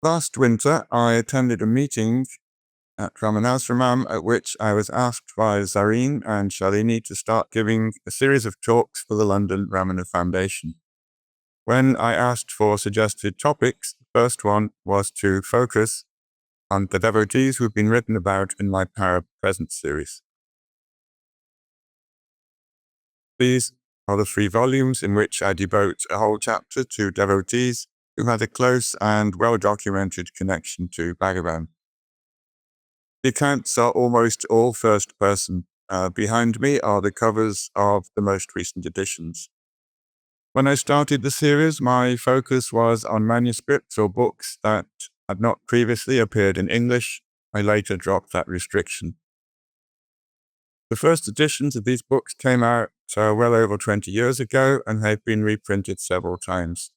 Last winter, I attended a meeting at Ramanashramam at which I was asked by Zareen and Shalini to start giving a series of talks for the London Ramana Foundation. When I asked for suggested topics, the first one was to focus on the devotees who've been written about in my Power of Presence series. These are the 3 volumes in which I devote a whole chapter to devotees who had a close and well-documented connection to Bhagavan. The accounts are almost all first person. Behind me are the covers of the most recent editions. When I started the series, my focus was on manuscripts or books that had not previously appeared in English. I later dropped that restriction. The first editions of these books came out well over 20 years ago and have been reprinted several times.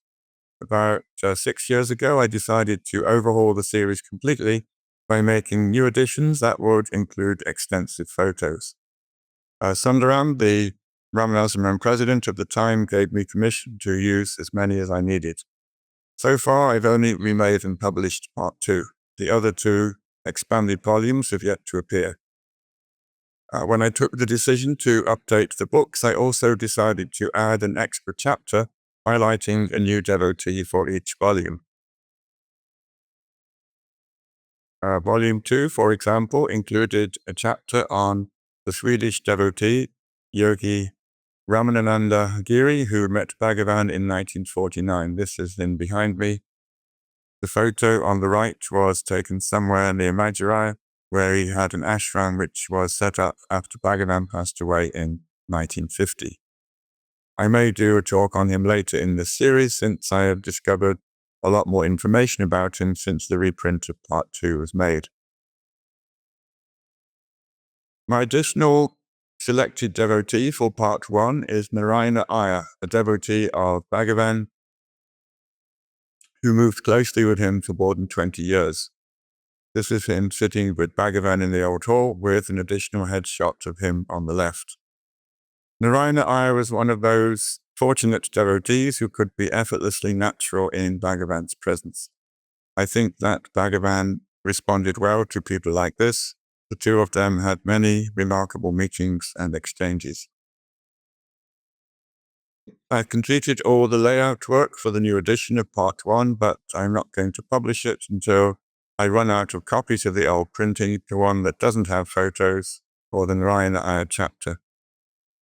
About 6 years ago, I decided to overhaul the series completely by making new editions that would include extensive photos. Sundaram, the Ramanashram president of the time, gave me permission to use as many as I needed. So far, I've only remade and published part 2. The other 2 expanded volumes have yet to appear. When I took the decision to update the books, I also decided to add an extra chapter highlighting a new devotee for each volume. Volume 2, for example, included a chapter on the Swedish devotee, Yogi Ramananda Giri, who met Bhagavan in 1949. This is in behind me. The photo on the right was taken somewhere near Madurai, where he had an ashram which was set up after Bhagavan passed away in 1950. I may do a talk on him later in this series, since I have discovered a lot more information about him since the reprint of part 2 was made. My additional selected devotee for part 1 is Narayana Iyer, a devotee of Bhagavan who moved closely with him for more than 20 years. This is him sitting with Bhagavan in the old hall with an additional headshot of him on the left. Narayana Iyer was one of those fortunate devotees who could be effortlessly natural in Bhagavan's presence. I think that Bhagavan responded well to people like this. The 2 of them had many remarkable meetings and exchanges. I completed all the layout work for the new edition of part 1, but I'm not going to publish it until I run out of copies of the old printing, the one that doesn't have photos, or the Narayana Iyer chapter.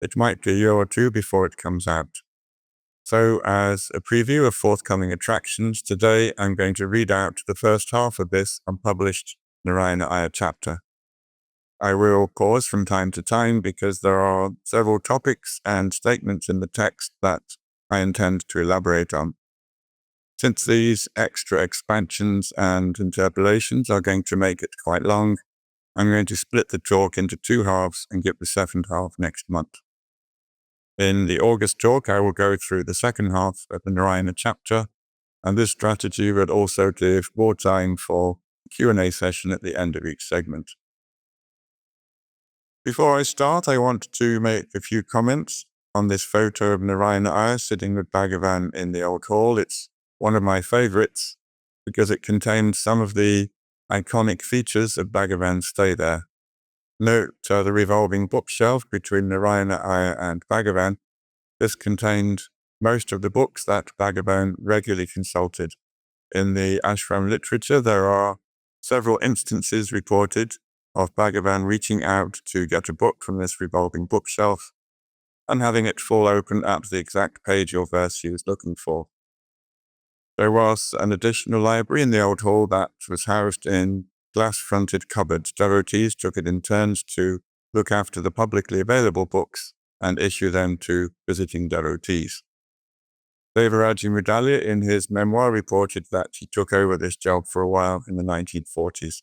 It might be a year or 2 before it comes out. So, as a preview of forthcoming attractions, today I'm going to read out the first half of this unpublished Narayana Iyer chapter. I will pause from time to time because there are several topics and statements in the text that I intend to elaborate on. Since these extra expansions and interpolations are going to make it quite long, I'm going to split the talk into 2 halves and give the second half next month. In the August talk, I will go through the second half of the Narayana chapter, and this strategy will also give more time for a Q&A session at the end of each segment. Before I start, I want to make a few comments on this photo of Narayana Iyer sitting with Bhagavan in the old hall. It's one of my favorites because it contains some of the iconic features of Bhagavan's stay there. Note the revolving bookshelf between Narayana Iyer and Bhagavan. This contained most of the books that Bhagavan regularly consulted. In the ashram literature, there are several instances reported of Bhagavan reaching out to get a book from this revolving bookshelf and having it fall open at the exact page or verse he was looking for. There was an additional library in the old hall that was housed in glass-fronted cupboards. Devotees took it in turns to look after the publicly available books and issue them to visiting devotees. Devaraji Mudalya, in his memoir, reported that he took over this job for a while in the 1940s.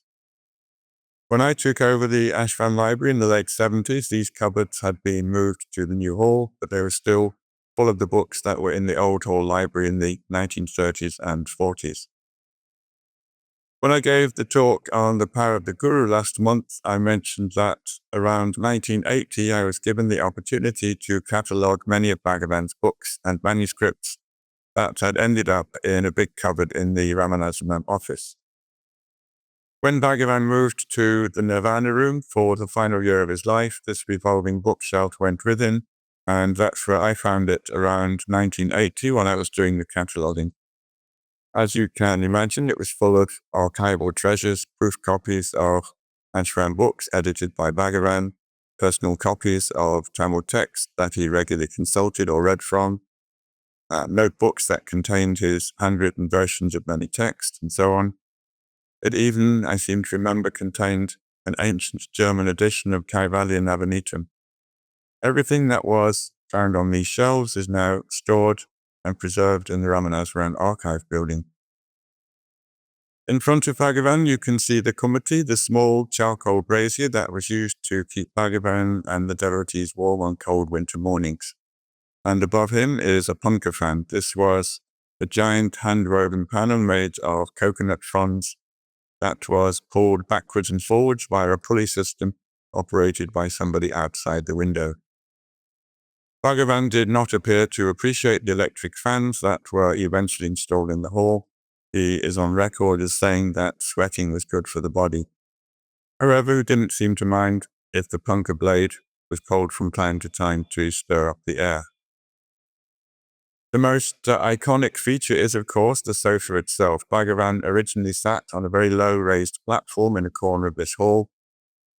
When I took over the ashram library in the late 70s, these cupboards had been moved to the new hall, but they were still full of the books that were in the old hall library in the 1930s and 40s. When I gave the talk on the power of the Guru last month, I mentioned that around 1980, I was given the opportunity to catalogue many of Bhagavan's books and manuscripts that had ended up in a big cupboard in the Ramana office. When Bhagavan moved to the Nirvana room for the final year of his life, this revolving bookshelf went with him, and that's where I found it around 1980 when I was doing the cataloguing. As you can imagine, it was full of archival treasures, proof copies of ashram books edited by Bhagavan, personal copies of Tamil texts that he regularly consulted or read from, notebooks that contained his handwritten versions of many texts, and so on. It even, I seem to remember, contained an ancient German edition of Kaivalya Navanitam. Everything that was found on these shelves is now stored and preserved in the Ramanaswaram archive building. In front of Bhagavan, you can see the kumati, the small charcoal brazier that was used to keep Bhagavan and the devotees warm on cold winter mornings. And above him is a punka fan. This was a giant hand-woven panel made of coconut fronds that was pulled backwards and forwards via a pulley system operated by somebody outside the window. Bhagavan did not appear to appreciate the electric fans that were eventually installed in the hall. He is on record as saying that sweating was good for the body. However, he didn't seem to mind if the punka blade was pulled from time to time to stir up the air. The most iconic feature is, of course, the sofa itself. Bhagavan originally sat on a very low raised platform in a corner of this hall.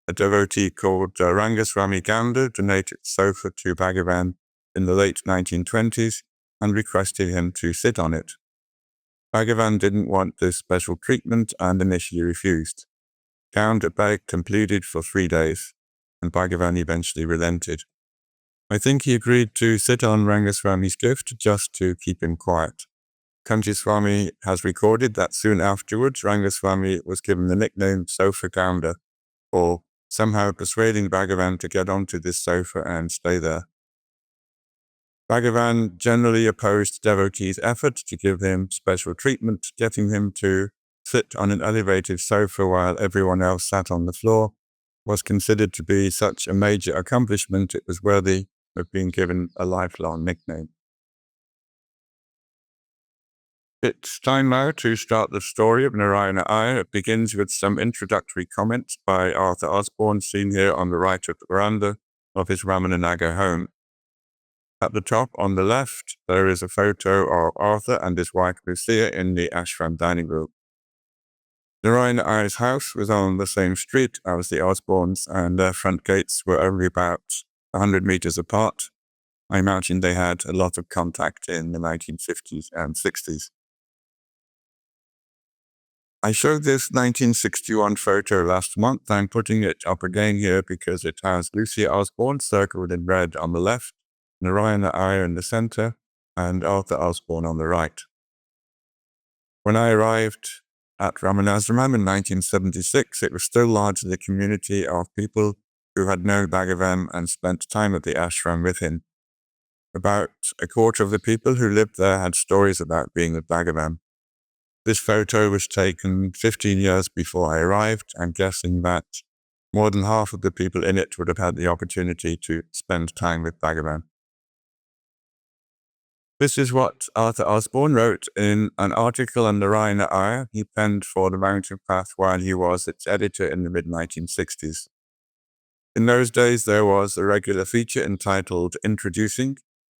A devotee called Rangaswami Ganda donated the sofa to Bhagavan in the late 1920s and requested him to sit on it. Bhagavan didn't want this special treatment and initially refused. Ganda begged and pleaded for 3 days, and Bhagavan eventually relented. I think he agreed to sit on Rangaswami's gift just to keep him quiet. Kanji Swami has recorded that soon afterwards, Rangaswami was given the nickname Sofa Ganda, for somehow persuading Bhagavan to get onto this sofa and stay there. Bhagavan generally opposed devotees' efforts to give him special treatment. Getting him to sit on an elevated sofa while everyone else sat on the floor was considered to be such a major accomplishment it was worthy of being given a lifelong nickname. It's time now to start the story of Narayana Iyer. It begins with some introductory comments by Arthur Osborne, seen here on the right of the veranda of his Ramananagar home. At the top on the left, there is a photo of Arthur and his wife Lucia in the ashram dining room. Narayana Iyer's house was on the same street as the Osbornes, and their front gates were only about 100 meters apart. I imagine they had a lot of contact in the 1950s and 60s. I showed this 1961 photo last month. I'm putting it up again here because it has Lucia Osborne circled in red on the left, Narayana Iyer in the center, and Arthur Osborne on the right. When I arrived at Ramanaswaram in 1976, it was still largely a community of people who had known Bhagavan and spent time at the ashram with him. About a quarter of the people who lived there had stories about being with Bhagavan. This photo was taken 15 years before I arrived. I'm guessing that more than half of the people in it would have had the opportunity to spend time with Bhagavan. This is what Arthur Osborne wrote in an article on Narayana Iyer he penned for The Mountain Path while he was its editor in the mid-1960s. In those days, there was a regular feature entitled Introducing,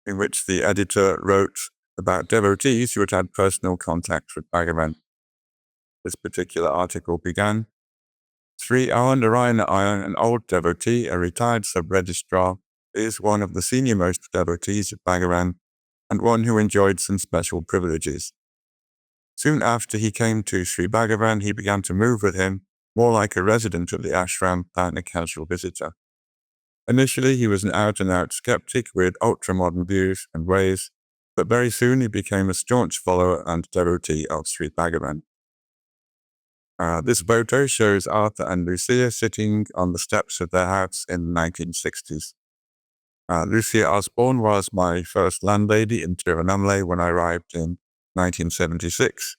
in which the editor wrote about devotees who had had personal contact with Bhagavan. This particular article began, Sri R. Narayana Iyer, an old devotee, a retired sub-registrar, is one of the senior-most devotees of Bhagavan and one who enjoyed some special privileges. Soon after he came to Sri Bhagavan, he began to move with him, more like a resident of the ashram than a casual visitor. Initially, he was an out-and-out skeptic with ultra-modern views and ways, but very soon he became a staunch follower and devotee of Sri Bhagavan. This photo shows Arthur and Lucia sitting on the steps of their house in the 1960s. Lucia Osborne was my first landlady in Tirunelveli when I arrived in 1976.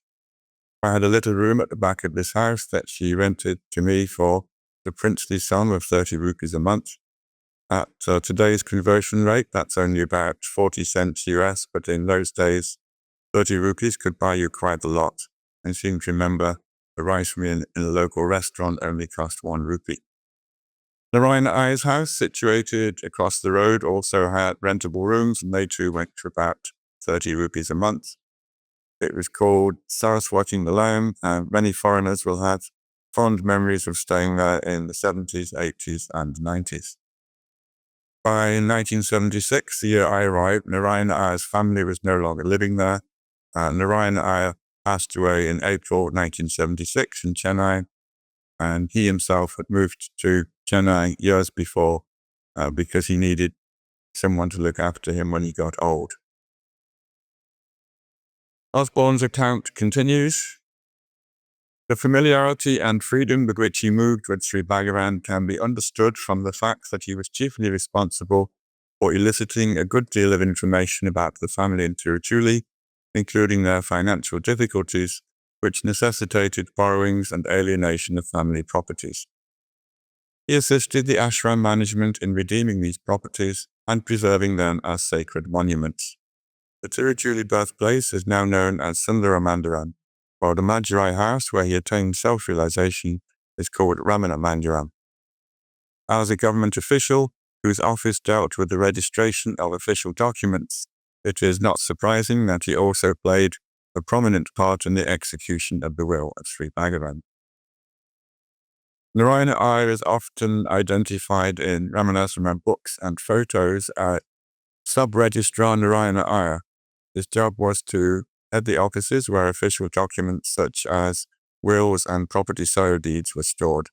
I had a little room at the back of this house that she rented to me for the princely sum of 30 rupees a month. At today's conversion rate, that's only about 40 cents US, but in those days, 30 rupees could buy you quite a lot, and seem to remember a rice meal in a local restaurant only cost 1 rupee. Narayana Iyer's house, situated across the road, also had rentable rooms, and they too went for about 30 rupees a month. It was called Saraswati Nilayam, and many foreigners will have fond memories of staying there in the 70s, 80s, and 90s. By 1976, the year I arrived, Narayana Iyer's family was no longer living there. Narayana Iyer passed away in April 1976 in Chennai, and he himself had moved to Chennai years before because he needed someone to look after him when he got old. Osborne's account continues. The familiarity and freedom with which he moved with Sri Bhagavan can be understood from the fact that he was chiefly responsible for eliciting a good deal of information about the family in Tiruchuli, including their financial difficulties, which necessitated borrowings and alienation of family properties. He assisted the ashram management in redeeming these properties and preserving them as sacred monuments. The Tiruchuli birthplace is now known as Sundara Mandiram, while the Madurai house where he attained self-realization is called Ramana Mandiram. As a government official whose office dealt with the registration of official documents, it is not surprising that he also played a prominent part in the execution of the will of Sri Bhagavan. Narayana Iyer is often identified in Ramanaswaram books and photos as Sub-Registrar Narayana Iyer. His job was to head the offices where official documents such as wills and property sale deeds were stored.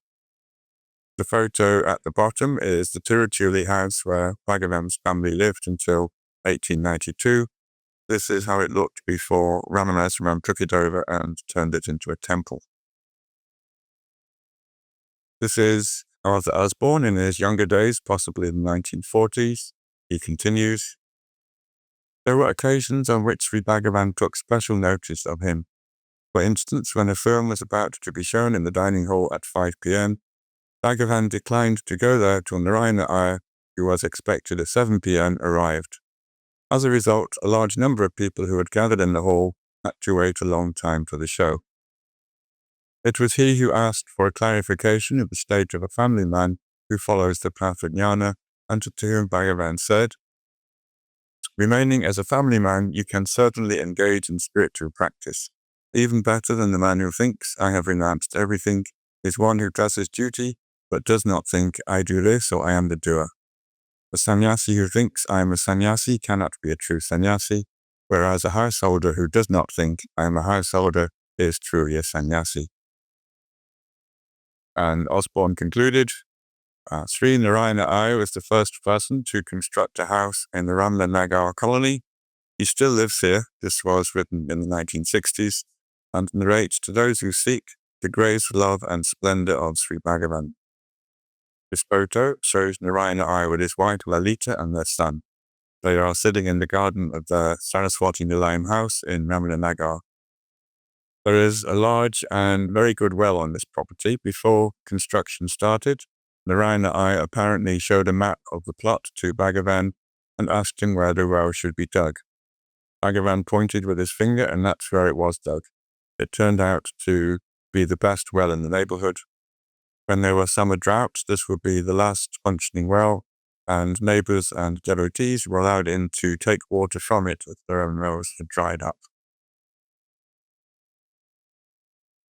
The photo at the bottom is the Tiruchuli house where Bhagavan's family lived until 1892. This is how it looked before Ramanaswaram took it over and turned it into a temple. This is Arthur Osborne in his younger days, possibly in the 1940s. He continues. There were occasions on which Sri Bhagavan took special notice of him. For instance, when a film was about to be shown in the dining hall at 5 p.m., Bhagavan declined to go there till Narayana Iyer, who was expected at 7 p.m., arrived. As a result, a large number of people who had gathered in the hall had to wait a long time for the show. It was he who asked for a clarification of the state of a family man who follows the path of jnana, and to whom Bhagavan said, remaining as a family man, you can certainly engage in spiritual practice. Even better than the man who thinks, I have renounced everything, is one who does his duty, but does not think, I do this or I am the doer. The sannyasi who thinks, I am a sannyasi, cannot be a true sannyasi, whereas a householder who does not think, I am a householder, is truly a sannyasi. And Osborne concluded, Sri Narayana Iyer was the first person to construct a house in the Ramana Nagar colony. He still lives here. This was written in the 1960s, and narrates to those who seek the grace, love, and splendor of Sri Bhagavan. This photo shows Narayana Iyer with his wife Lalita and their son. They are sitting in the garden of the Saraswati Nilayam house in Ramana Nagar. There is a large and very good well on this property. Before construction started, Narayana Iyer apparently showed a map of the plot to Bhagavan and asked him where the well should be dug. Bhagavan pointed with his finger, and that's where it was dug. It turned out to be the best well in the neighborhood. When there were summer droughts, this would be the last functioning well, and neighbors and devotees were allowed in to take water from it if their own wells had dried up.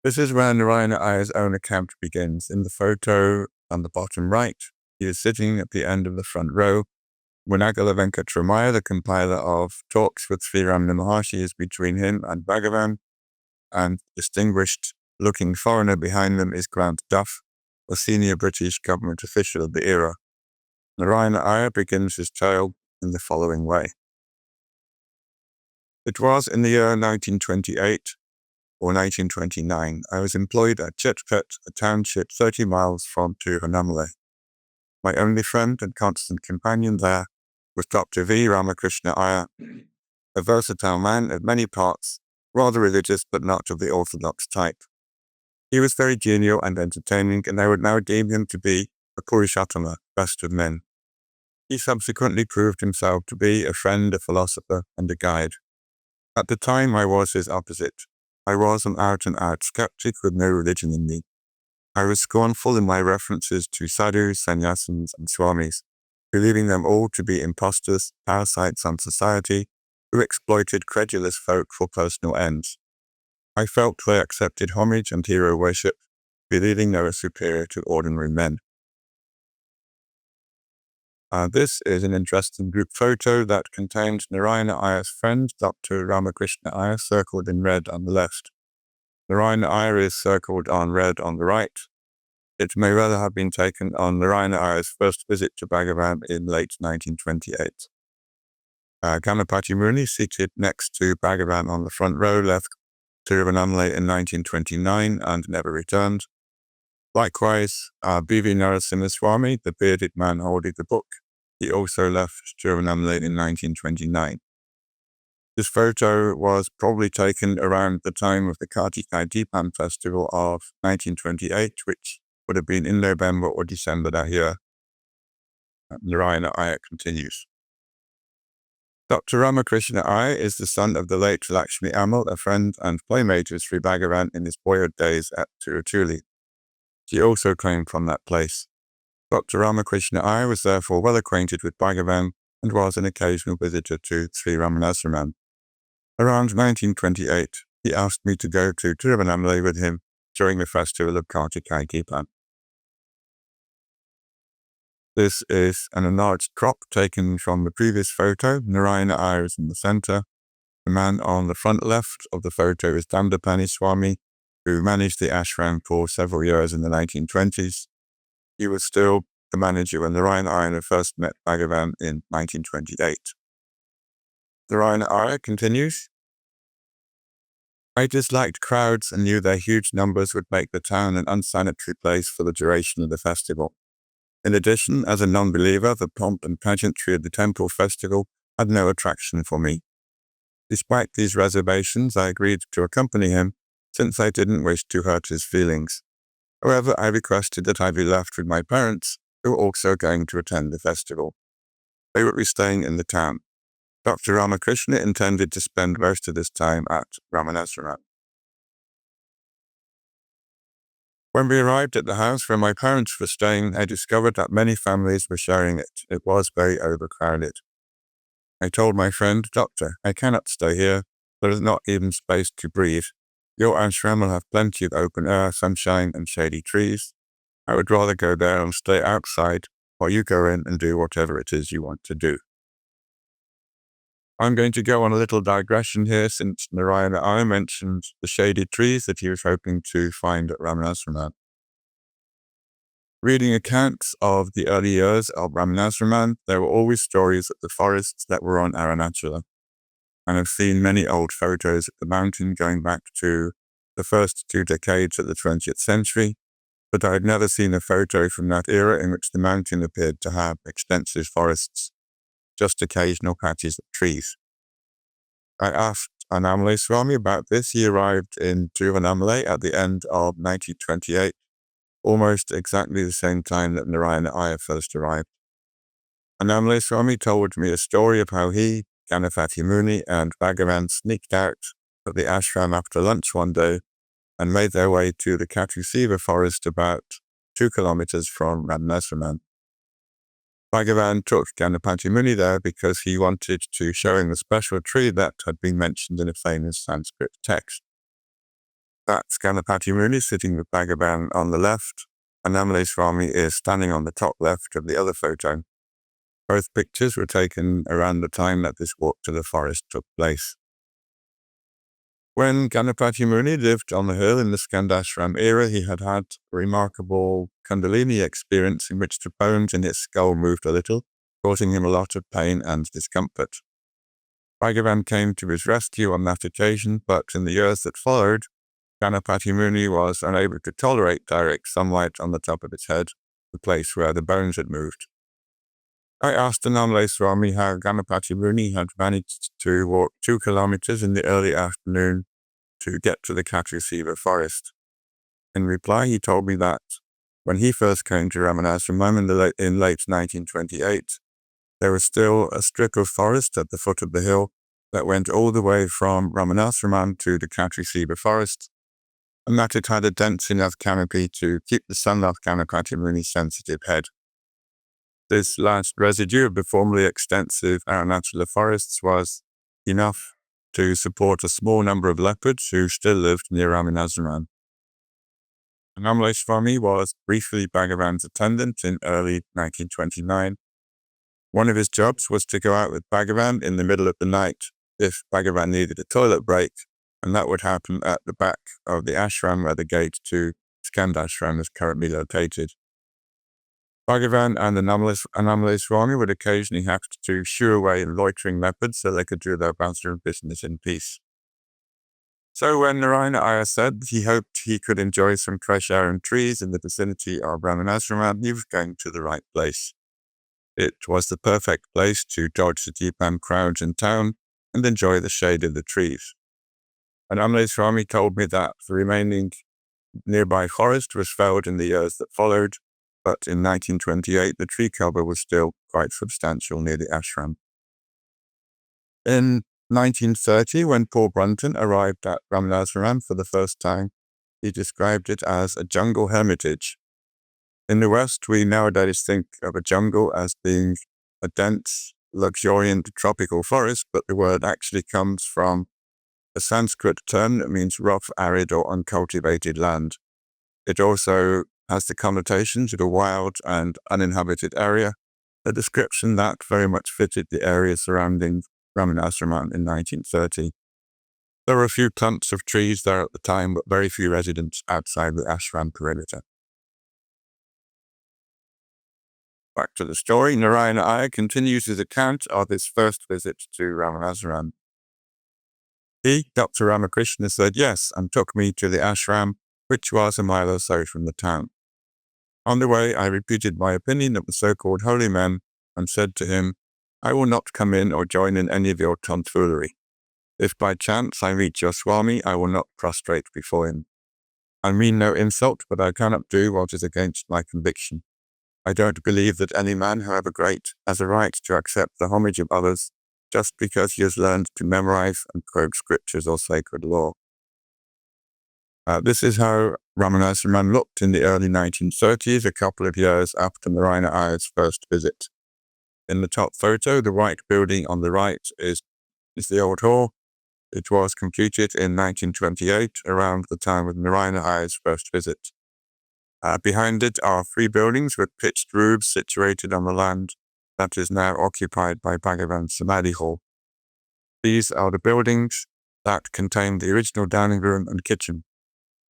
This is where Narayana Iyer's own account begins. In the photo on the bottom right, he is sitting at the end of the front row. Munagala Venkatramaya, the compiler of talks with Sri Ramana Maharshi, is between him and Bhagavan, and distinguished-looking foreigner behind them is Grant Duff, a senior British government official of the era. Narayana Iyer begins his tale in the following way. It was in the year 1928 or 1929. I was employed at Chetpet, a township 30 miles from Tiruvannamalai. My only friend and constant companion there was Dr. V. Ramakrishna Iyer, a versatile man of many parts, rather religious but not of the orthodox type. He was very genial and entertaining, and I would now deem him to be a Purushottama, best of men. He subsequently proved himself to be a friend, a philosopher, and a guide. At the time, I was his opposite. I was an out-and-out skeptic with no religion in me. I was scornful in my references to sadhus, sannyasins, and swamis, believing them all to be impostors, parasites on society, who exploited credulous folk for personal ends. I felt they accepted homage and hero worship, believing they were superior to ordinary men. This is an interesting group photo that contains Narayana Iyer's friend, Dr. Ramakrishna Iyer, circled in red on the left. Narayana Iyer is circled on red on the right. It may rather have been taken on Narayana Iyer's first visit to Bhagavan in late 1928. Ganapati Muni, seated next to Bhagavan on the front row, left Tiruvannamalai in 1929 and never returned. Likewise, B.V. Narasimha Swami, the bearded man holding the book, he also left Tiruvannamalai in 1929. This photo was probably taken around the time of the Kartikai Deepan festival of 1928, which would have been in November or December that year. Narayana Iyer continues. Dr. Ramakrishna Iyer is the son of the late Lakshmi Amal, a friend and playmate of Sri Bhagavan in his boyhood days at Tirutuli. She also came from that place. Dr. Ramakrishna Iyer was therefore well acquainted with Bhagavan and was an occasional visitor to Sri Ramanasraman. Around 1928, he asked me to go to Tiruvannamalai with him during the festival of Kartikai Deepan. This is an enlarged crop taken from the previous photo. Narayana Iyer is in the center. The man on the front left of the photo is Dandapani Swami, who managed the ashram for several years in the 1920s. He was still the manager when Narayana Iyer first met Bhagavan in 1928. Narayana Iyer continues. I disliked crowds and knew their huge numbers would make the town an unsanitary place for the duration of the festival. In addition, as a non-believer, the pomp and pageantry of the temple festival had no attraction for me. Despite these reservations, I agreed to accompany him, since I didn't wish to hurt his feelings. However, I requested that I be left with my parents, who were also going to attend the festival. They would be staying in the town. Dr. Ramakrishna intended to spend most of this time at Ramanasraman. When we arrived at the house where my parents were staying, I discovered that many families were sharing it. It was very overcrowded. I told my friend, Doctor, I cannot stay here. There is not even space to breathe. Your ashram will have plenty of open air, sunshine, and shady trees. I would rather go there and stay outside while you go in and do whatever it is you want to do. I'm going to go on a little digression here, since Narayana Iyer mentioned the shady trees that he was hoping to find at Ramanasraman. Reading accounts of the early years of Ramanasraman, there were always stories of the forests that were on Arunachala. And I've seen many old photos of the mountain going back to the first 2 decades of the 20th century, but I had never seen a photo from that era in which the mountain appeared to have extensive forests, just occasional patches of trees. I asked Annamalai Swami about this. He arrived in Tiruvannamalai at the end of 1928, almost exactly the same time that Narayana Iyer first arrived. Annamalai Swami told me a story of how he, Ganapati Muni, and Bhagavan sneaked out of the ashram after lunch one day and made their way to the Katuseva forest about 2 kilometers from Ramanasraman. Bhagavan took Ganapati Muni there because he wanted to show him a special tree that had been mentioned in a famous Sanskrit text. That's Ganapati Muni sitting with Bhagavan on the left, and Annamalai Swami is standing on the top left of the other photo. Both pictures were taken around the time that this walk to the forest took place. When Ganapati Muni lived on the hill in the Skandashram era, he had had a remarkable Kundalini experience in which the bones in his skull moved a little, causing him a lot of pain and discomfort. Bhagavan came to his rescue on that occasion, but in the years that followed, Ganapati Muni was unable to tolerate direct sunlight on the top of his head, the place where the bones had moved. I asked Annamalai Swami how Ganapati Muni had managed to walk 2 kilometers in the early afternoon to get to the Katuseva forest. In reply, he told me that when he first came to Ramanasraman in late 1928, there was still a strip of forest at the foot of the hill, that went all the way from Ramanashram to the Katri forest, and that it had a dense enough canopy to keep the sun off Kanakatimmuni's sensitive head. This last residue of the formerly extensive Arunachala forests was enough to support a small number of leopards who still lived near Ramanashram. Annamalai Swami was briefly Bhagavan's attendant in early 1929. One of his jobs was to go out with Bhagavan in the middle of the night if Bhagavan needed a toilet break, and that would happen at the back of the ashram where the gate to Skandashram is currently located. Bhagavan and Annamalai Swami would occasionally have to shoo away loitering leopards so they could do their bathroom business in peace. So when Narayana Iyer said he hoped he could enjoy some fresh air and trees in the vicinity of Ramanashram, he was going to the right place. It was the perfect place to dodge the Deepan crowds in town and enjoy the shade of the trees. And Annamalai Swami told me that the remaining nearby forest was felled in the years that followed, but in 1928 the tree cover was still quite substantial near the ashram. In 1930, when Paul Brunton arrived at Ramanashram for the first time, he described it as a jungle hermitage. In the West, we nowadays think of a jungle as being a dense, luxuriant tropical forest, but the word actually comes from a Sanskrit term that means rough, arid, or uncultivated land. It also has the connotations of a wild and uninhabited area, a description that very much fitted the area surrounding Ramanashram in 1930. There were a few clumps of trees there at the time, but very few residents outside the ashram perimeter. Back to the story, Narayana Iyer continues his account of his first visit to Ramanashram. He, Dr. Ramakrishna, said yes and took me to the ashram, which was a mile or so from the town. On the way, I repeated my opinion of the so-called holy men and said to him, I will not come in or join in any of your tomfoolery. If by chance I meet your Swami, I will not prostrate before him. I mean no insult, but I cannot do what is against my conviction. I don't believe that any man, however great, has a right to accept the homage of others just because he has learned to memorize and quote scriptures or sacred law. This is how Ramanashram looked in the early 1930s, a couple of years after Narayana Iyer's first visit. In the top photo, the white building on the right is the old hall. It was completed in 1928, around the time of Narayana Iyer's first visit. Behind it are 3 buildings with pitched roofs situated on the land that is now occupied by Bhagavan's Samadhi Hall. These are the buildings that contain the original dining room and kitchen.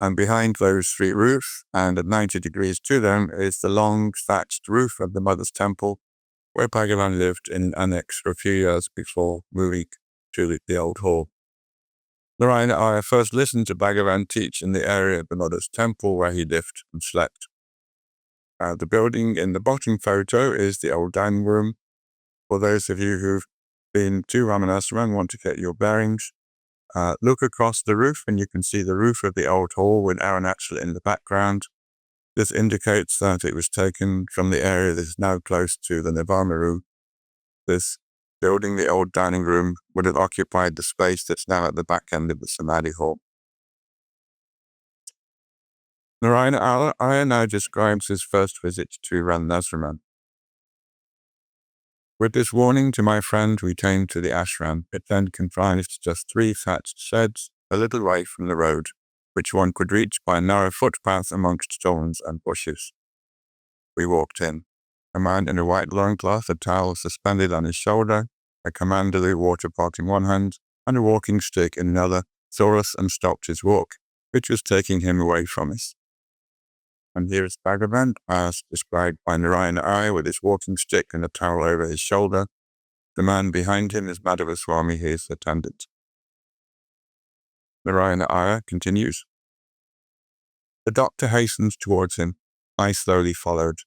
And behind those 3 roofs, and at 90 degrees to them, is the long thatched roof of the Mother's Temple, where Bhagavan lived in an annex for a few years before moving to the old hall. Narayana Iyer first listened to Bhagavan teach in the area of the Mother's Temple where he lived and slept. The building in the bottom photo is the old dining room. For those of you who've been to Ramanashram and want to get your bearings, look across the roof and you can see the roof of the old hall with Arunachala in the background. This indicates that it was taken from the area that is now close to the Nirvana. This building, the old dining room, would have occupied the space that's now at the back end of the Samadhi Hall. Narayana Iyer now describes his first visit to Ramanashram. With this warning to my friend, we came to the ashram. It then comprised just 3 thatched sheds a little way from the road, which one could reach by a narrow footpath amongst stones and bushes. We walked in. A man in a white loincloth, a towel suspended on his shoulder, a commanderly water pot in one hand, and a walking stick in another, saw us and stopped his walk, which was taking him away from us. And here is Bhagavan, as described by Narayana Iyer, with his walking stick and a towel over his shoulder. The man behind him is Madhava Swami, his attendant. Narayana Iyer continues. The doctor hastened towards him. I slowly followed.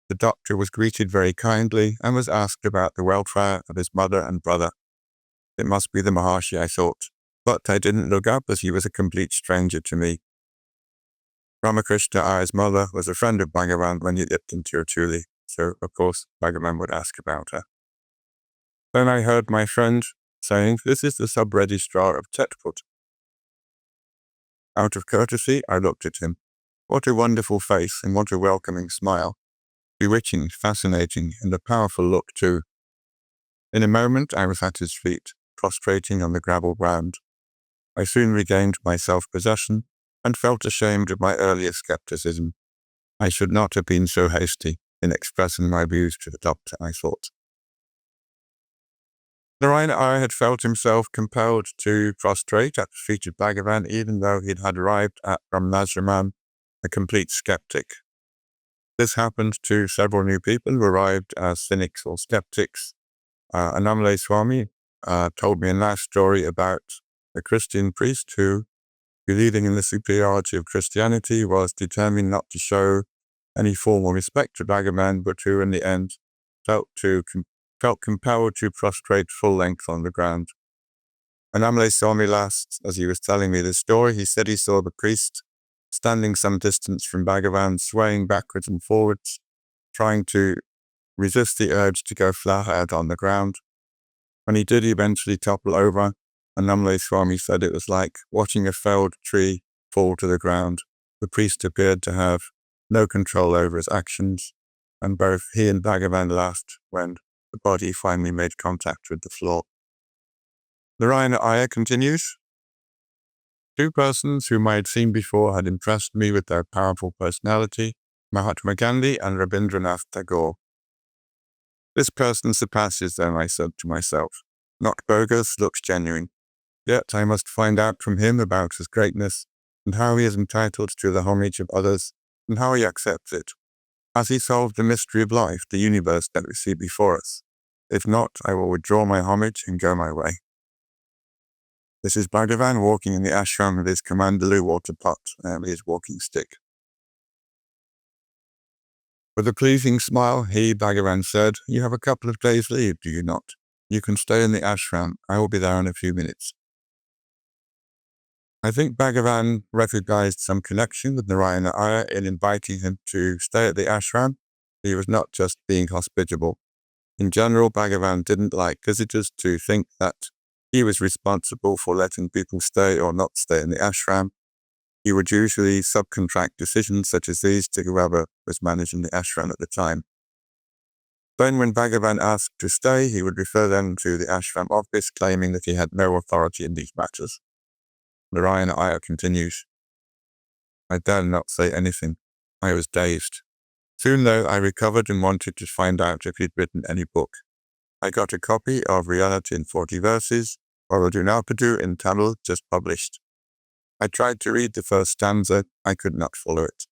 The doctor was greeted very kindly and was asked about the welfare of his mother and brother. It must be the Maharshi, I thought, but I didn't look up as he was a complete stranger to me. Ramakrishna Iyer's mother was a friend of Bhagavan when he lived in Tirutuli, so of course Bhagavan would ask about her. Then I heard my friend saying, "This is the sub-registrar of Tetput." Out of courtesy, I looked at him. What a wonderful face and what a welcoming smile. Bewitching, fascinating, and a powerful look too. In a moment, I was at his feet, prostrating on the gravel ground. I soon regained my self-possession and felt ashamed of my earlier skepticism. I should not have been so hasty in expressing my views to the doctor, I thought. Narayana Iyer had felt himself compelled to prostrate at the feet of Bhagavan, even though he had arrived at Brahmasraman a complete skeptic. This happened to several new people who arrived as cynics or skeptics. Annamalai Swami told me a nice story about a Christian priest who, believing in the superiority of Christianity, was determined not to show any formal respect to Bhagavan, but who in the end felt compelled to prostrate full length on the ground. Annamalai Swami last, as he was telling me this story, he said he saw the priest standing some distance from Bhagavan, swaying backwards and forwards, trying to resist the urge to go flat on the ground. When he did eventually topple over, Annamalai Swami said it was like watching a felled tree fall to the ground. The priest appeared to have no control over his actions, and both he and Bhagavan laughed when the body finally made contact with the floor. Narayana Iyer continues, two persons whom I had seen before had impressed me with their powerful personality, Mahatma Gandhi and Rabindranath Tagore. This person surpasses them, I said to myself. Not bogus, looks genuine. Yet I must find out from him about his greatness, and how he is entitled to the homage of others, and how he accepts it. Has he solved the mystery of life, the universe that we see before us? If not, I will withdraw my homage and go my way. This is Bhagavan walking in the ashram with his Kamandalu water pot and his walking stick. With a pleasing smile, he, Bhagavan, said, "You have a couple of days' leave, do you not? You can stay in the ashram. I will be there in a few minutes." I think Bhagavan recognized some connection with Narayana Iyer in inviting him to stay at the ashram. He was not just being hospitable. In general, Bhagavan didn't like visitors to think that he was responsible for letting people stay or not stay in the ashram. He would usually subcontract decisions such as these to whoever was managing the ashram at the time. Then when Bhagavan asked to stay, he would refer them to the ashram office, claiming that he had no authority in these matters. Narayana Iyer continues, I dared not say anything. I was dazed. Soon, though, I recovered and wanted to find out if he'd written any book. I got a copy of Reality in 40 Verses, or Unpublished in Tamil, just published. I tried to read the first stanza. I could not follow it.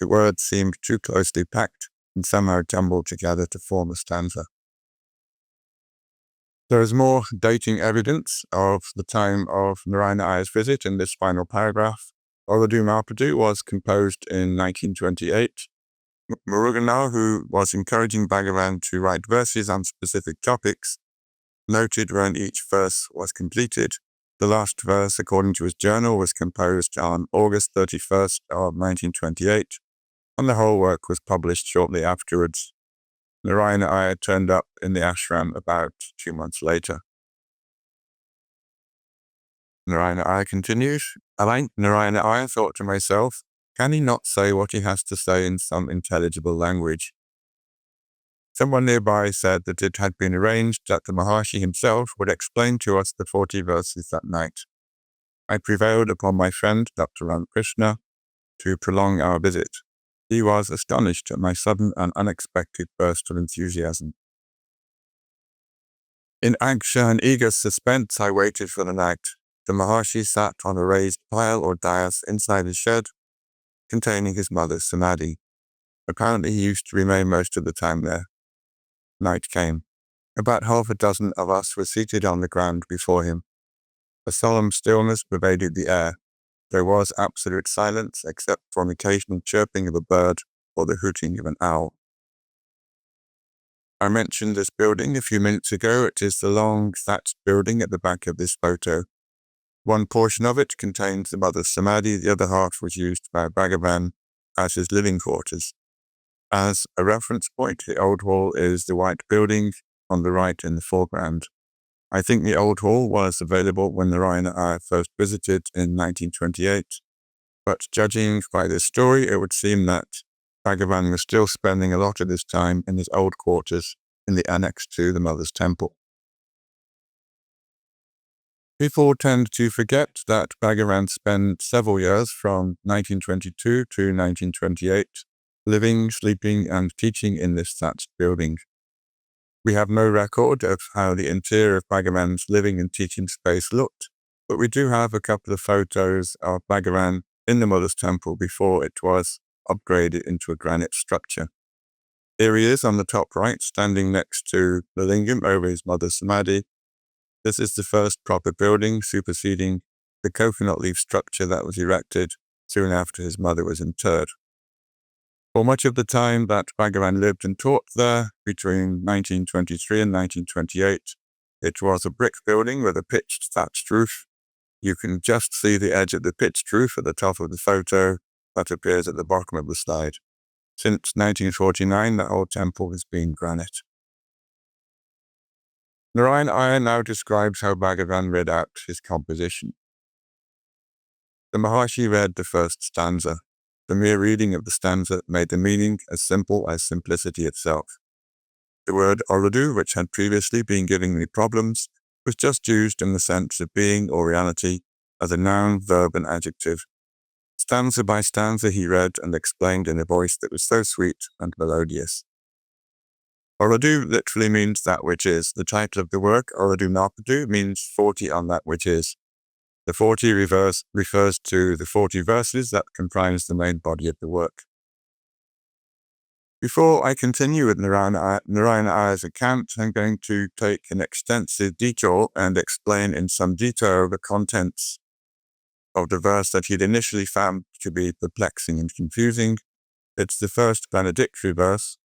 The words seemed too closely packed and somehow jumbled together to form a stanza. There is more dating evidence of the time of Narayana Iyer's visit in this final paragraph. Overhauling was composed in 1928. Muruganao, who was encouraging Bhagavan to write verses on specific topics, noted when each verse was completed. The last verse, according to his journal, was composed on August 31st of 1928, and the whole work was published shortly afterwards. Narayana Iyer turned up in the ashram about 2 months later. Narayana Iyer continues, Narayana Iyer thought to myself, can he not say what he has to say in some intelligible language? Someone nearby said that it had been arranged that the Maharshi himself would explain to us the 40 verses that night. I prevailed upon my friend, Dr. Ramakrishna, to prolong our visit. He was astonished at my sudden and unexpected burst of enthusiasm. In anxious and eager suspense, I waited for the night. The Maharshi sat on a raised pile or dais inside his shed, containing his mother's samadhi. Apparently he used to remain most of the time there. Night came. About half a dozen of us were seated on the ground before him. A solemn stillness pervaded the air. There was absolute silence except for an occasional chirping of a bird or the hooting of an owl. I mentioned this building a few minutes ago. It is the long thatched building at the back of this photo. One portion of it contains the mother's samadhi, the other half was used by Bhagavan as his living quarters. As a reference point, the old wall is the white building on the right in the foreground. I think the old hall was available when Narayana Iyer first visited in 1928, but judging by this story, it would seem that Bhagavan was still spending a lot of his time in his old quarters in the annex to the Mother's Temple. People tend to forget that Bhagavan spent several years from 1922 to 1928 living, sleeping, and teaching in this thatched building. We have no record of how the interior of Bhagavan's living and teaching space looked, but we do have a couple of photos of Bhagavan in the Mother's Temple before it was upgraded into a granite structure. Here he is on the top right, standing next to the lingam over his mother's samadhi. This is the first proper building, superseding the coconut leaf structure that was erected soon after his mother was interred. For much of the time that Bhagavan lived and taught there, between 1923 and 1928, it was a brick building with a pitched thatched roof. You can just see the edge of the pitched roof at the top of the photo that appears at the bottom of the slide. Since 1949, the whole temple has been granite. Narayana Iyer now describes how Bhagavan read out his composition. The Maharshi read the first stanza. The mere reading of the stanza made the meaning as simple as simplicity itself. The word oradu, which had previously been giving me problems, was just used in the sense of being or reality as a noun, verb, and adjective. Stanza by stanza he read and explained in a voice that was so sweet and melodious. Oradu literally means that which is. The title of the work, Oradu Napadu, means 40 on that which is. The 40 refers to the 40 verses that comprise the main body of the work. Before I continue with Narayana Iyer's account, I'm going to take an extensive detour and explain in some detail the contents of the verse that he'd initially found to be perplexing and confusing. It's the first benedictory verse,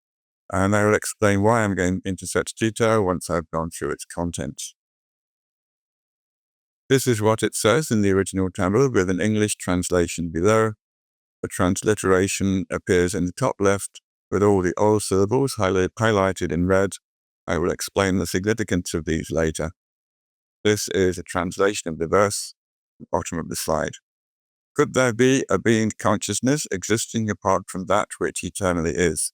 and I will explain why I'm going into such detail once I've gone through its contents. This is what it says in the original Tamil with an English translation below. A transliteration appears in the top left with all the old syllables highlighted in red. I will explain the significance of these later. This is a translation of the verse at the bottom of the slide. Could there be a being consciousness existing apart from that which eternally is?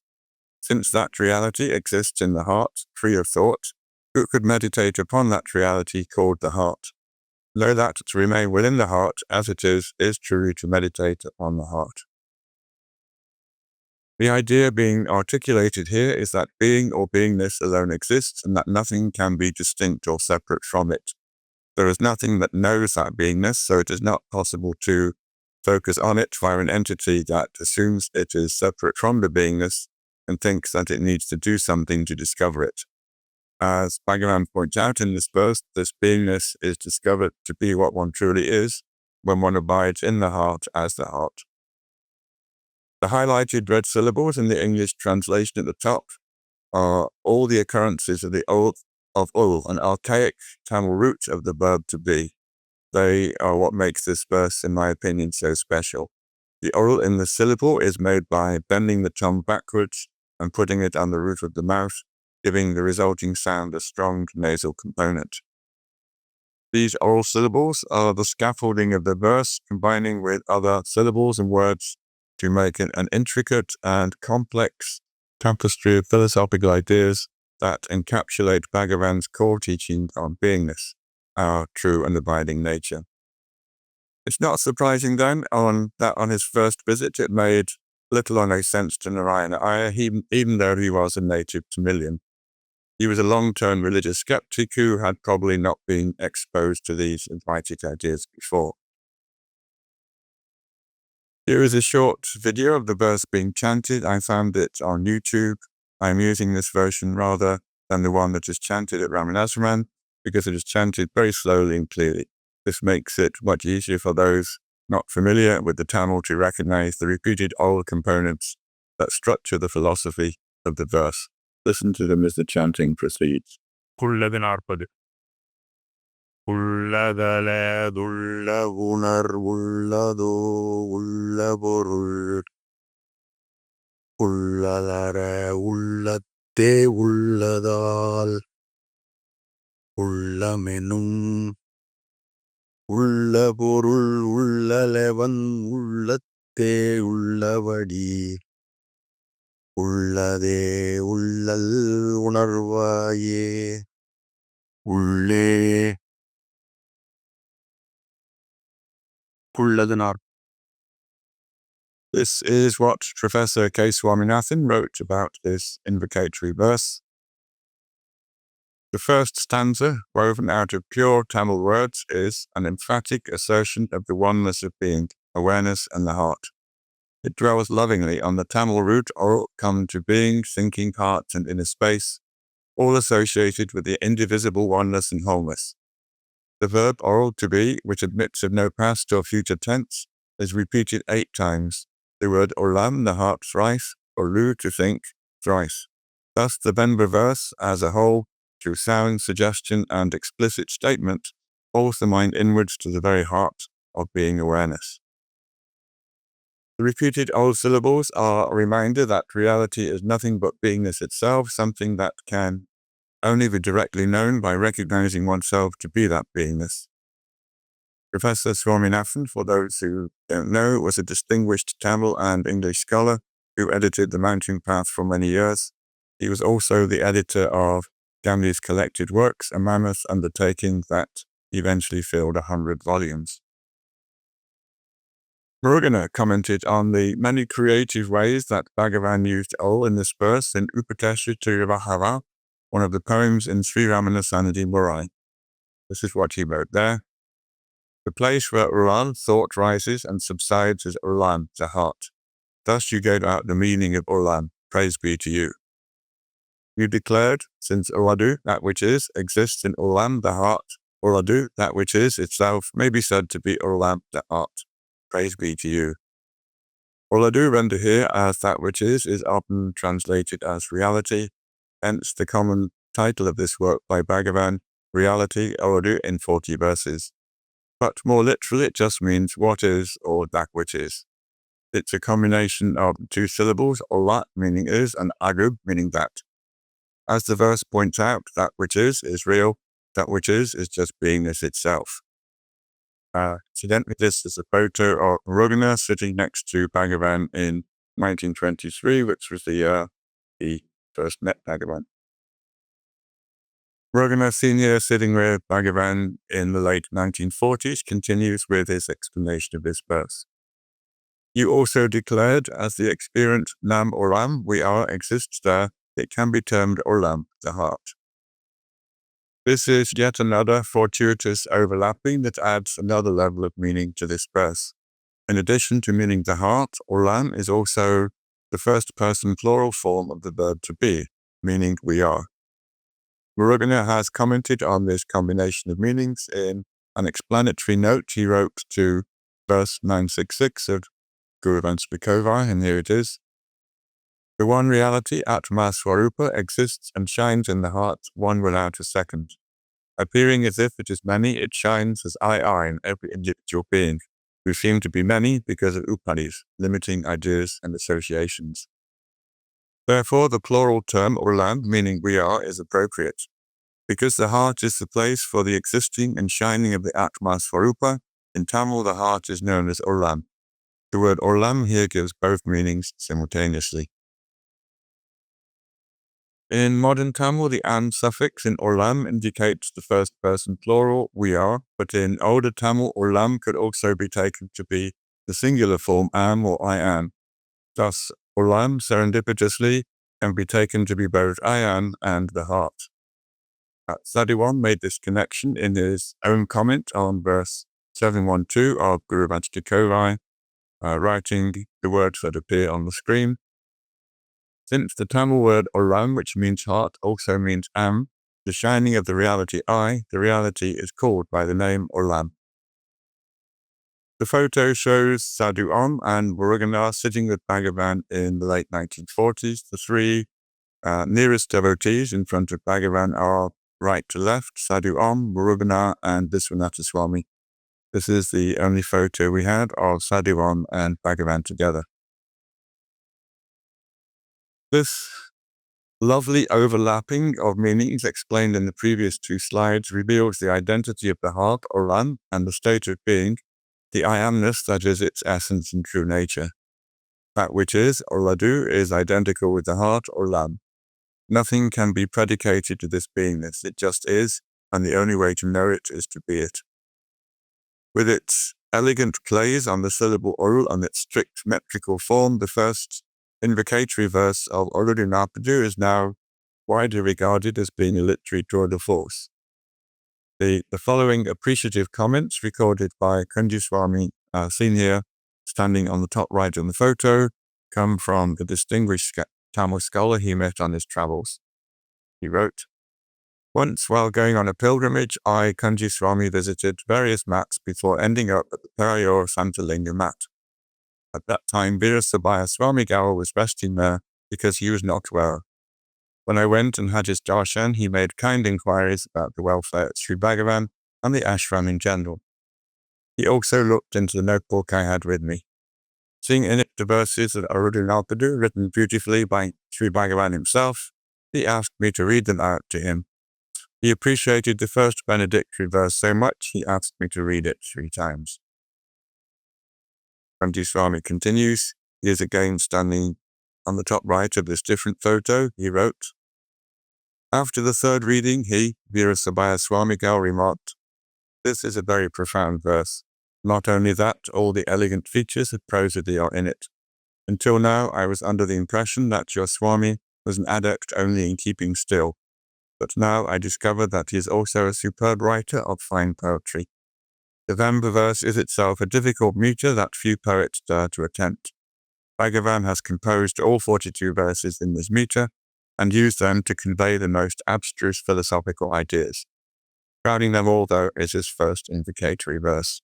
Since that reality exists in the heart, free of thought, who could meditate upon that reality called the heart? Know that to remain within the heart as it is truly to meditate upon the heart. The idea being articulated here is that being or beingness alone exists and that nothing can be distinct or separate from it. There is nothing that knows that beingness, so it is not possible to focus on it via an entity that assumes it is separate from the beingness and thinks that it needs to do something to discover it. As Bhagavan points out in this verse, this beingness is discovered to be what one truly is when one abides in the heart as the heart. The highlighted red syllables in the English translation at the top are all the occurrences of the ul, an archaic Tamil root of the verb to be. They are what makes this verse, in my opinion, so special. The ul in the syllable is made by bending the tongue backwards and putting it on the roof of the mouth, giving the resulting sound a strong nasal component. These oral syllables are the scaffolding of the verse, combining with other syllables and words to make an intricate and complex tapestry of philosophical ideas that encapsulate Bhagavan's core teaching on beingness, our true and abiding nature. It's not surprising then that on his first visit it made little or no sense to Narayana Iyer, even though he was a native Tamilian. He was a long-term religious skeptic who had probably not been exposed to these invited ideas before. Here is a short video of the verse being chanted. I found it on YouTube. I'm using this version rather than the one that is chanted at Ramanashram because it is chanted very slowly and clearly. This makes it much easier for those not familiar with the Tamil to recognize the repeated oral components that structure the philosophy of the verse. Listen to them as the chanting proceeds. உள்ளது 40 உள்ளதலதுள்ள உணர்வுள்ளதோ உள்ள பொருள் உள்ளலர உள்ளத்தே உள்ளதால் உள்ளமெனும் உள்ள பொருள் உள்ளலவன் உள்ளத்தே உள்ளபடி உள்ளதே உள்ளல் உணர்வாயே உள்ளே உள்ளதனார். This is what Professor K. Swaminathan wrote about this invocatory verse. The first stanza, woven out of pure Tamil words, is an emphatic assertion of the oneness of being, awareness, and the heart. It dwells lovingly on the Tamil root or come to being, thinking, heart, and inner space, all associated with the indivisible oneness and wholeness. The verb oral to be, which admits of no past or future tense, is repeated 8 times. The word olam, the heart, thrice, or lu, to think, thrice. Thus, the Benba verse, as a whole, through sound, suggestion, and explicit statement, holds the mind inwards to the very heart of being awareness. The repeated old syllables are a reminder that reality is nothing but beingness itself, something that can only be directly known by recognizing oneself to be that beingness. Professor Swaminathan, for those who don't know, was a distinguished Tamil and English scholar who edited The Mountain Path for many years. He was also the editor of Gandhi's collected works, a mammoth undertaking that eventually filled 100 volumes. Murugan commented on the many creative ways that Bhagavan used all in this verse in Upakashu to Vahava, one of the poems in Sri Ramana Sanadi Murai. This is what he wrote there. The place where Ulan, thought, rises and subsides is Ulan, the heart. Thus you gave out the meaning of Ulan, praise be to you. You declared, since Uladu, that which is, exists in Ulan, the heart, Uladu, that which is itself, may be said to be Ulan, the heart. Praise be to you. Uladu render here as that which is often translated as reality, hence the common title of this work by Bhagavan, Reality, Uladu, in 40 verses. But more literally, it just means what is or that which is. It's a combination of 2 syllables, Olat meaning is, and Agub meaning that. As the verse points out, that which is real, that which is just beingness itself. Incidentally, this is a photo of Raghunath sitting next to Bhagavan in 1923, which was the year he first met Bhagavan. Raghunath Sr. sitting with Bhagavan in the late 1940s continues with his explanation of this verse. You also declared, as the experienced Nam Olam, we are, exists there, it can be termed Olam, the heart. This is yet another fortuitous overlapping that adds another level of meaning to this verse. In addition to meaning the heart, Olam is also the first person plural form of the verb to be, meaning we are. Murugan has commented on this combination of meanings in an explanatory note he wrote to verse 966 of Bhagavan Bhagavan, and here it is. The one reality, Atma Swarupa, exists and shines in the heart, one without a second. Appearing as if it is many, it shines as I in every individual being, who seem to be many because of upadis, limiting ideas and associations. Therefore, the plural term Ulam, meaning we are, is appropriate. Because the heart is the place for the existing and shining of the Atma Swarupa, in Tamil the heart is known as Ulam. The word Ulam here gives both meanings simultaneously. In modern Tamil, the an suffix in Ulam indicates the first person plural, we are, but in older Tamil, Ulam could also be taken to be the singular form am or I am. Thus, Ulam serendipitously can be taken to be both I am and the heart. Sadiwan made this connection in his own comment on verse 712 of Guru Vajtakovai, writing the words that appear on the screen. Since the Tamil word Olam, which means heart, also means am, the shining of the reality I, the reality is called by the name Olam. The photo shows Sadhu Om and Murugana sitting with Bhagavan in the late 1940s. The 3 nearest devotees in front of Bhagavan are right to left, Sadhu Om, Murugana, and Viswanatha Swami. This is the only photo we had of Sadhu Om and Bhagavan together. This Lovely overlapping of meanings explained in the previous two slides reveals the identity of the heart, or Ram, and the state of being, the I amness that is its essence and true nature. That which is, or Ladu, is identical with the heart, or Ram. Nothing can be predicated to this beingness. It just is, and the only way to know it is to be it. With its elegant plays on the syllable ul and its strict metrical form, the first invocatory verse of Uludu Napadu is now widely regarded as being a literary tour de force. The following appreciative comments recorded by Kunji Swami, seen here, standing on the top right in the photo, come from the distinguished Tamil scholar he met on his travels. He wrote, "Once, while going on a pilgrimage, I, Kunji Swami, visited various mats before ending up at the Perayur Santalinga mat. At that time, Veerasabhaya Swami Gawa was resting there because he was not well. When I went and had his darshan, he made kind inquiries about the welfare at Sri Bhagavan and the ashram in general. He also looked into the notebook I had with me. Seeing in it the verses of Arudu Nalpadu written beautifully by Sri Bhagavan himself, he asked me to read them out to him. He appreciated the first benedictory verse so much, he asked me to read it 3 times. Kunji Swami continues. He is again standing on the top right of this different photo. He wrote, "After the third reading, he, Veerasabhaya Swami Gawa, remarked, 'This is a very profound verse. Not only that, all the elegant features of prosody are in it. Until now, I was under the impression that your Swami was an adept only in keeping still. But now I discover that he is also a superb writer of fine poetry. The Vamba verse is itself a difficult meter that few poets dare to attempt. Bhagavan has composed all 42 verses in this meter and used them to convey the most abstruse philosophical ideas. Crowning them all, though, is his first invocatory verse."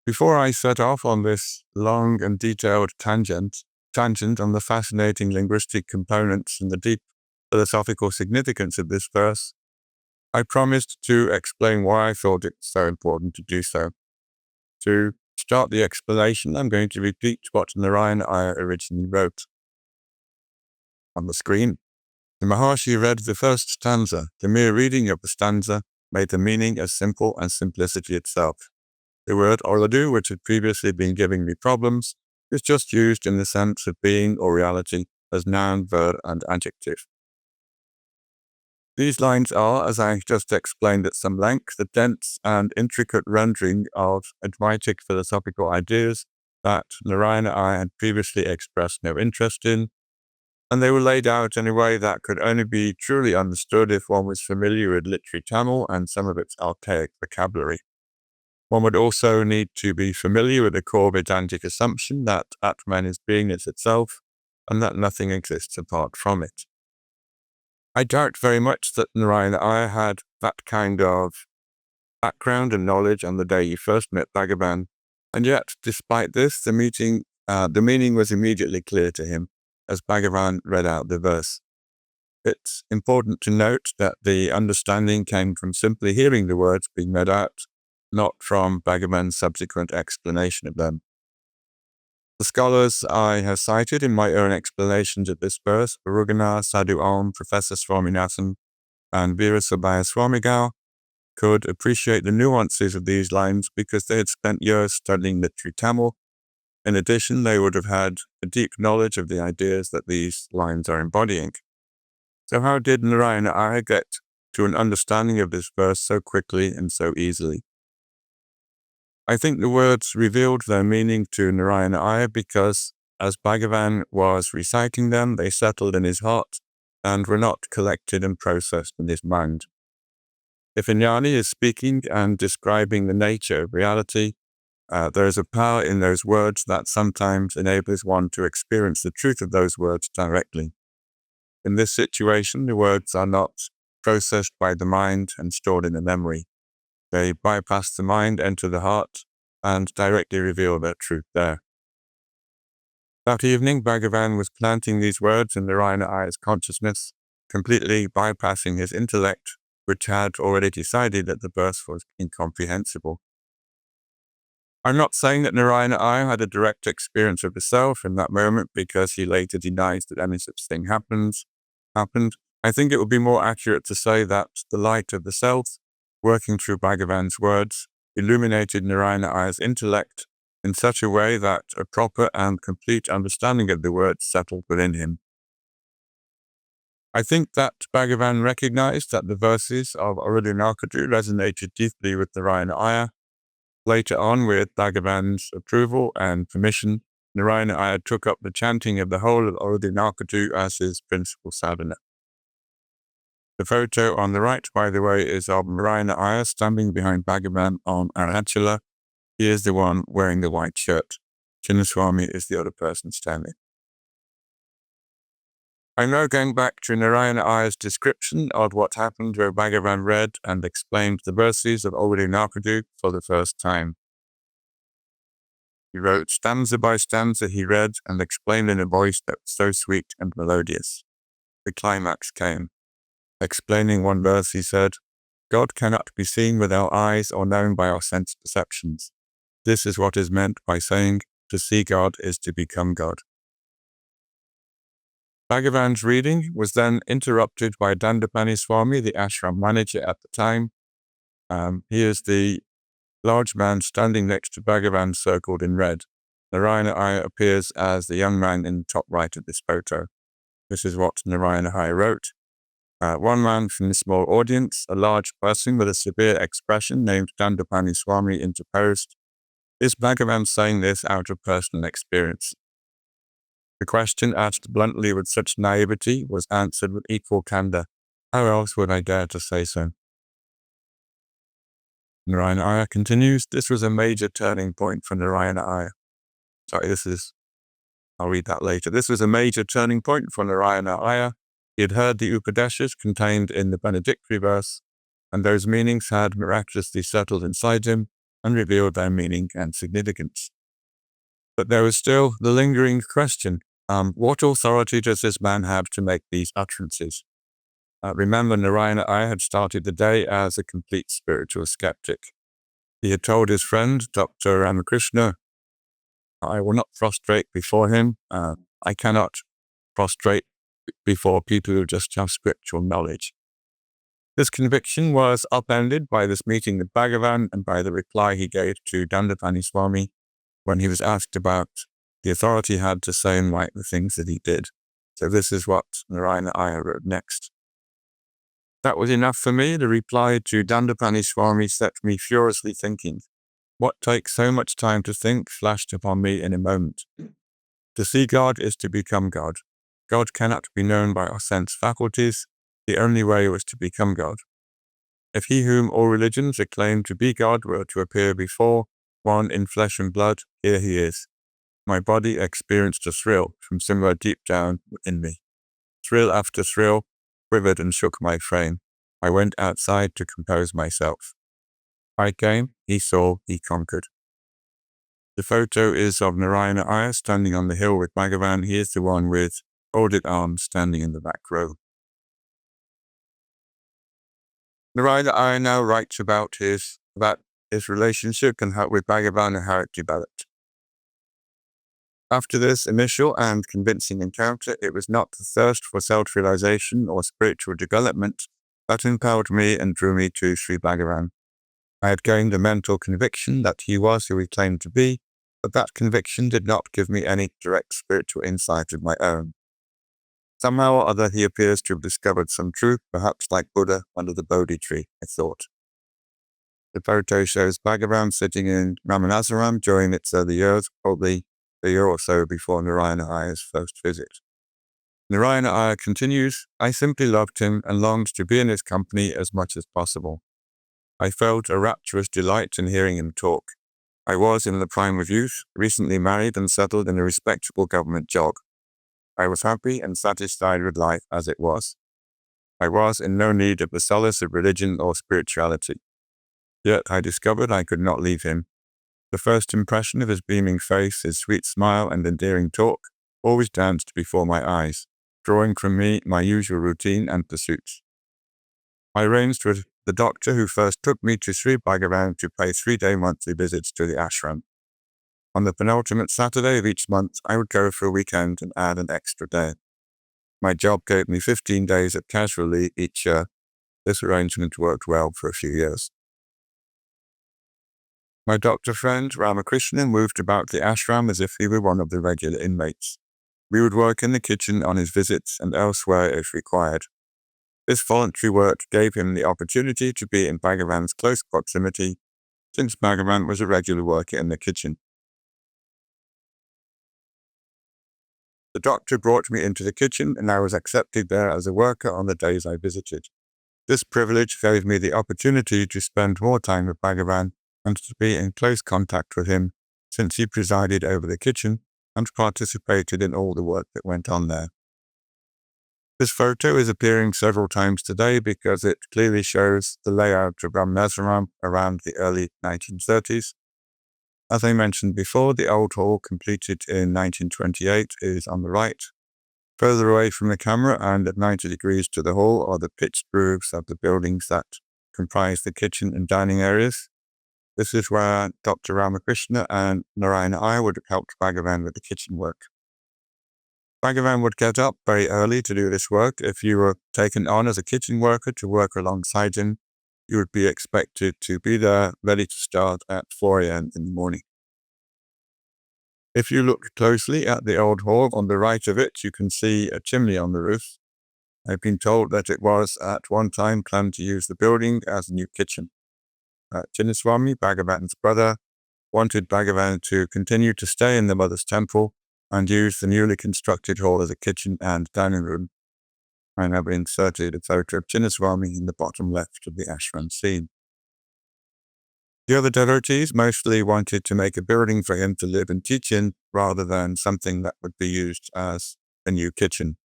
Before I set off on this long and detailed tangent on the fascinating linguistic components and the deep philosophical significance of this verse, I promised to explain why I thought it so important to do so. To start the explanation, I'm going to repeat what Narayana Iyer originally wrote. On the screen, the Maharshi read the first stanza. The mere reading of the stanza made the meaning as simple as simplicity itself. The word Orladu, which had previously been giving me problems, is just used in the sense of being or reality as noun, verb, and adjective. These lines are, as I just explained at some length, the dense and intricate rendering of Advaitic philosophical ideas that Narayana Iyer had previously expressed no interest in, and they were laid out in a way that could only be truly understood if one was familiar with literary Tamil and some of its archaic vocabulary. One would also need to be familiar with the core Vedantic assumption that Atman is beingness itself, and that nothing exists apart from it. I doubt very much that Narayana Iyer had that kind of background and knowledge on the day he first met Bhagavan, and yet, despite this, the meaning was immediately clear to him as Bhagavan read out the verse. It's important to note that the understanding came from simply hearing the words being read out, not from Bhagavan's subsequent explanation of them. The scholars I have cited in my own explanations of this verse, Rugana, Sadhu Om, Professor Swaminathan, and Veerasabhaya Swami Gawa, could appreciate the nuances of these lines because they had spent years studying literary Tamil. In addition, they would have had a deep knowledge of the ideas that these lines are embodying. So how did Narayana Iyer get to an understanding of this verse so quickly and so easily? I think the words revealed their meaning to Narayana Iyer because, as Bhagavan was reciting them, they settled in his heart and were not collected and processed in his mind. If a jnani is speaking and describing the nature of reality, there is a power in those words that sometimes enables one to experience the truth of those words directly. In this situation, the words are not processed by the mind and stored in the memory. They bypass the mind, enter the heart, and directly reveal their truth there. That evening, Bhagavan was planting these words in Narayana Iyer's consciousness, completely bypassing his intellect, which had already decided that the verse was incomprehensible. I'm not saying that Narayana Iyer had a direct experience of the self in that moment, because he later denies that any such thing happened. I think it would be more accurate to say that the light of the self, working through Bhagavan's words, illuminated Narayana Iyer's intellect in such a way that a proper and complete understanding of the words settled within him. I think that Bhagavan recognized that the verses of Overhauling resonated deeply with Narayana Iyer. Later on, with Bhagavan's approval and permission, Narayana Iyer took up the chanting of the whole of Overhauling as his principal sadhana. The photo on the right, by the way, is of Narayana Iyer standing behind Bhagavan on Arunachala. He is the one wearing the white shirt. Chinnaswami is the other person standing. I'm now going back to Narayana Iyer's description of what happened where Bhagavan read and explained the verses of Overhauling for the first time. He wrote stanza by stanza. He read and explained in a voice that was so sweet and melodious. The climax came. Explaining one verse, he said, "God cannot be seen with our eyes or known by our sense perceptions. This is what is meant by saying, to see God is to become God." Bhagavan's reading was then interrupted by Dandapani Swami, the ashram manager at the time. He is the large man standing next to Bhagavan circled in red. Narayana Iyer appears as the young man in the top right of this photo. This is what Narayana Iyer wrote. One man from the small audience, a large person with a severe expression named Dandapani Swami, interposed. Is Bhagavan saying this out of personal experience? The question, asked bluntly with such naivety, was answered with equal candor. How else would I dare to say so? Narayana Iyer continues, this was a major turning point for Narayana Iyer. I'll read that later. This was a major turning point for Narayana Iyer. He had heard the Upanishads contained in the benedictory verse, and those meanings had miraculously settled inside him and revealed their meaning and significance. But there was still the lingering question, what authority does this man have to make these utterances? Remember, Narayana Iyer had started the day as a complete spiritual skeptic. He had told his friend, Dr. Ramakrishna, I will not prostrate before him. I cannot prostrate before people who just have spiritual knowledge. This conviction was upended by this meeting with Bhagavan and by the reply he gave to Dandapani Swami when he was asked about the authority he had to say and write the things that he did. So this is what Narayana Iyer wrote next. That was enough for me. The reply to Dandapani Swami set me furiously thinking. What takes so much time to think flashed upon me in a moment. To see God is to become God. God cannot be known by our sense faculties. The only way was to become God. If he whom all religions acclaim to be God were to appear before one in flesh and blood, here he is. My body experienced a thrill from somewhere deep down within me. Thrill after thrill quivered and shook my frame. I went outside to compose myself. I came, he saw, he conquered. The photo is of Narayana Iyer standing on the hill with Bhagavan. He is the one with folded arms standing in the back row. Narayana Iyer now writes about his relationship with Bhagavan and how it developed. After this initial and convincing encounter, it was not the thirst for self-realization or spiritual development that impelled me and drew me to Sri Bhagavan. I had gained a mental conviction that he was who he claimed to be, but that conviction did not give me any direct spiritual insight of my own. Somehow or other he appears to have discovered some truth, perhaps like Buddha under the Bodhi tree, I thought. The photo shows Bhagavan sitting in Ramanasaram during its early years, probably a year or so before Narayana Iyer's first visit. Narayana Iyer continues, I simply loved him and longed to be in his company as much as possible. I felt a rapturous delight in hearing him talk. I was in the prime of youth, recently married and settled in a respectable government job. I was happy and satisfied with life as it was. I was in no need of the solace of religion or spirituality. Yet I discovered I could not leave him. The first impression of his beaming face, his sweet smile and endearing talk, always danced before my eyes, drawing from me my usual routine and pursuits. I arranged with the doctor who first took me to Sri Bhagavan to pay 3-day monthly visits to the ashram. On the penultimate Saturday of each month, I would go for a weekend and add an extra day. My job gave me 15 days of casual leave each year. This arrangement worked well for a few years. My doctor friend, Ramakrishna, moved about the ashram as if he were one of the regular inmates. We would work in the kitchen on his visits and elsewhere if required. This voluntary work gave him the opportunity to be in Bhagavan's close proximity, since Bhagavan was a regular worker in the kitchen. The doctor brought me into the kitchen, and I was accepted there as a worker on the days I visited. This privilege gave me the opportunity to spend more time with Bhagavan and to be in close contact with him, since he presided over the kitchen and participated in all the work that went on there. This photo is appearing several times today because it clearly shows the layout of Ramana around the early 1930s. As I mentioned before, the old hall, completed in 1928, is on the right. Further away from the camera and at 90 degrees to the hall are the pitched roofs of the buildings that comprise the kitchen and dining areas. This is where Dr. Ramakrishna and Narayana Iyer would have helped Bhagavan with the kitchen work. Bhagavan would get up very early to do this work. If you were taken on as a kitchen worker to work alongside him, you would be expected to be there ready to start at 4 a.m. in the morning. If you look closely at the old hall, on the right of it, you can see a chimney on the roof. I've been told that it was at one time planned to use the building as a new kitchen. Chinnaswamy, Bhagavan's brother, wanted Bhagavan to continue to stay in the mother's temple and use the newly constructed hall as a kitchen and dining room. I have inserted a photo of Chinnaswamy in the bottom left of the ashram scene. The other devotees mostly wanted to make a building for him to live and teach in rather than something that would be used as a new kitchen.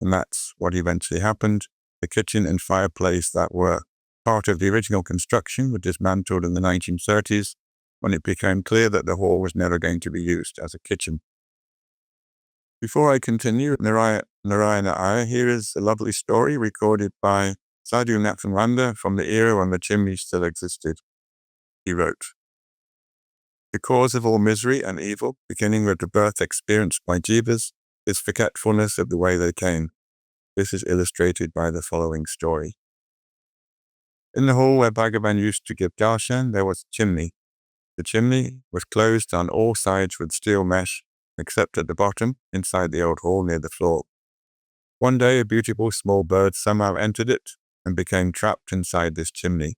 And that's what eventually happened. The kitchen and fireplace that were part of the original construction were dismantled in the 1930s when it became clear that the hall was never going to be used as a kitchen. Before I continue, Narayana Iyer, here is a lovely story recorded by Sadhu Nathananda from the era when the chimney still existed. He wrote, "The cause of all misery and evil, beginning with the birth experienced by jivas, is forgetfulness of the way they came. This is illustrated by the following story. In the hall where Bhagavan used to give darshan, there was a chimney. The chimney was closed on all sides with steel mesh, except at the bottom, inside the old hall near the floor. One day, a beautiful small bird somehow entered it and became trapped inside this chimney.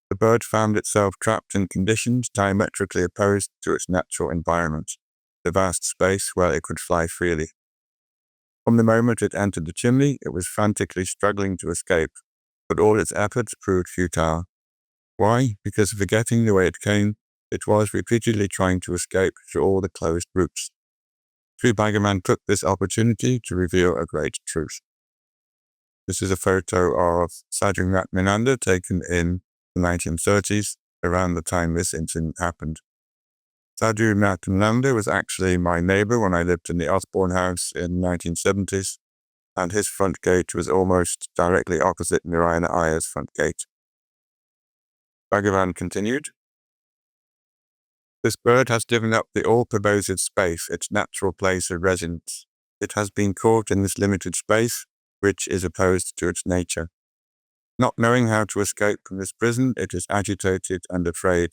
The bird found itself trapped in conditions diametrically opposed to its natural environment, the vast space where it could fly freely. From the moment it entered the chimney, it was frantically struggling to escape, but all its efforts proved futile. Why? Because forgetting the way it came, it was repeatedly trying to escape through all the closed routes. Sri Bhagavan took this opportunity to reveal a great truth. This is a photo of Sadhu Nathananda taken in the 1930s, around the time this incident happened. Sadhu Nathananda was actually my neighbor when I lived in the Osborne house in the 1970s, and his front gate was almost directly opposite Narayana Iyer's front gate. Bhagavan continued, "This bird has given up the all-pervasive space, its natural place of residence. It has been caught in this limited space, which is opposed to its nature. Not knowing how to escape from this prison, it is agitated and afraid.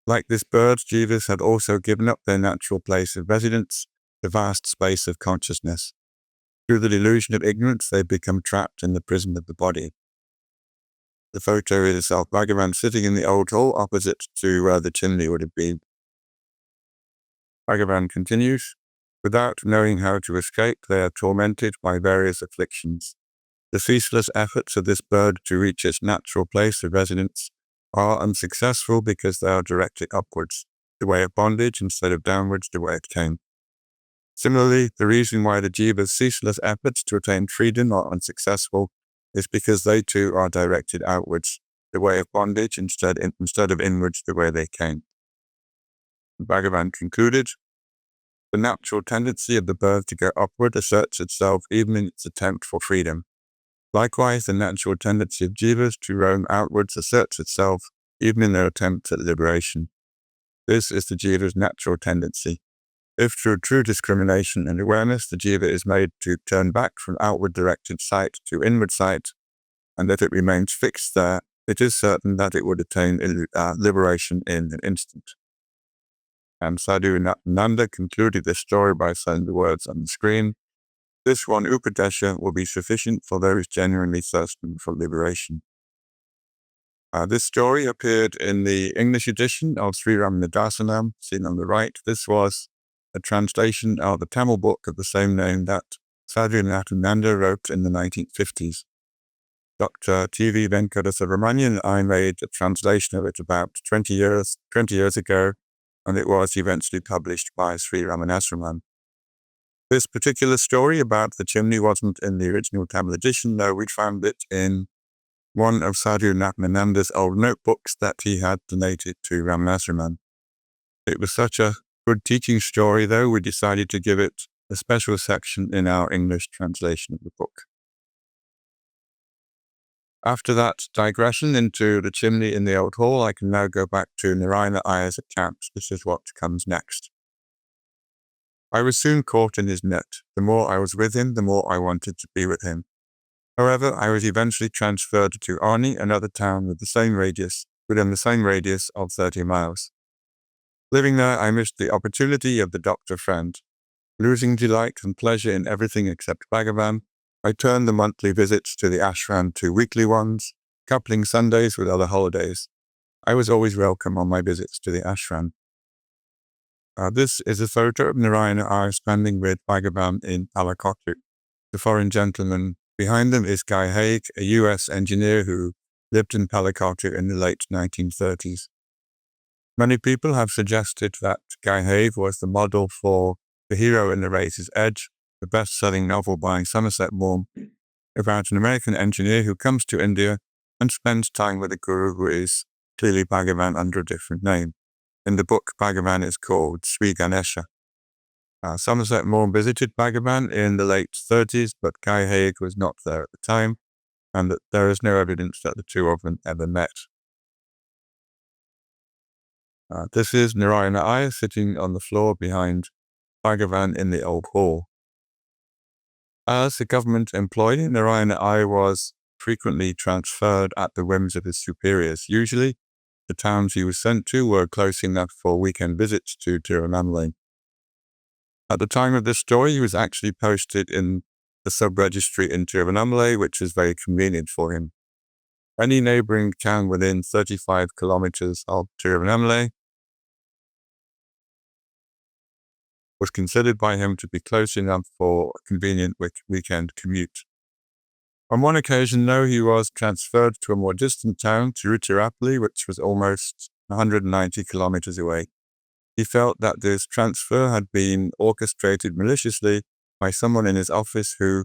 Like this bird, jivas had also given up their natural place of residence, the vast space of consciousness. Through the delusion of ignorance, they become trapped in the prison of the body." The photo is of Bhagavan sitting in the old hall opposite to where the chimney would have been. Bhagavan continues, "Without knowing how to escape, they are tormented by various afflictions. The ceaseless efforts of this bird to reach its natural place of residence are unsuccessful because they are directed upwards, the way of bondage, instead of downwards, the way it came. Similarly, the reason why the jiva's ceaseless efforts to attain freedom are unsuccessful is because they too are directed outwards, the way of bondage, instead of inwards, the way they came." Bhagavan concluded, "The natural tendency of the bird to go upward asserts itself even in its attempt for freedom. Likewise, the natural tendency of jivas to roam outwards asserts itself even in their attempts at liberation. This is the jiva's natural tendency. If through true discrimination and awareness the jiva is made to turn back from outward directed sight to inward sight, and if it remains fixed there, it is certain that it would attain liberation in an instant. And Sadhu Nanda concluded this story by saying the words on the screen, "This one upadesha will be sufficient for those genuinely thirsting for liberation." This story appeared in the English edition of Sri Ramana Dasanam, seen on the right. This was a translation of the Tamil book of the same name that Sadhu Nanda wrote in the 1950s. Dr. T.V. Venkateswaraman and I made a translation of it about 20 years ago, and it was eventually published by Sri Ramanasraman. This particular story about the chimney wasn't in the original Tamil edition, though we found it in one of Sadhu Natmananda's old notebooks that he had donated to Ramanasraman. It was such a good teaching story, though, we decided to give it a special section in our English translation of the book. After that digression into the chimney in the old hall, I can now go back to Narayana Iyer's account. This is what comes next. I was soon caught in his net. The more I was with him, the more I wanted to be with him. However, I was eventually transferred to Arni, another town within the same radius of 30 miles. Living there, I missed the opportunity of the doctor friend. Losing delight and pleasure in everything except Bhagavan, I turned the monthly visits to the ashram to weekly ones, coupling Sundays with other holidays. I was always welcome on my visits to the ashram. This is a photo of Narayana Iyer standing with Bhagavan in Palakottu. The foreign gentleman behind them is Guy Haig, a US engineer who lived in Palakottu in the late 1930s. Many people have suggested that Guy Haig was the model for The Hero in the Razor's Edge, the best-selling novel by Somerset Maugham, about an American engineer who comes to India and spends time with a guru who is clearly Bhagavan under a different name. In the book, Bhagavan is called Sri Ganesha. Somerset Maugham visited Bhagavan in the late 30s, but Guy Haig was not there at the time, and that there is no evidence that the two of them ever met. This is Narayana Iyer sitting on the floor behind Bhagavan in the old hall. As a government employee, Narayana Iyer was frequently transferred at the whims of his superiors. Usually, the towns he was sent to were close enough for weekend visits to Tirunelveli. At the time of this story, he was actually posted in the sub-registry in Tirunelveli, which is very convenient for him. Any neighboring town within 35 kilometers of Tirunelveli was considered by him to be close enough for a convenient weekend commute. On one occasion, though, he was transferred to a more distant town, Tiruchirappalli, which was almost 190 kilometers away. He felt that this transfer had been orchestrated maliciously by someone in his office who,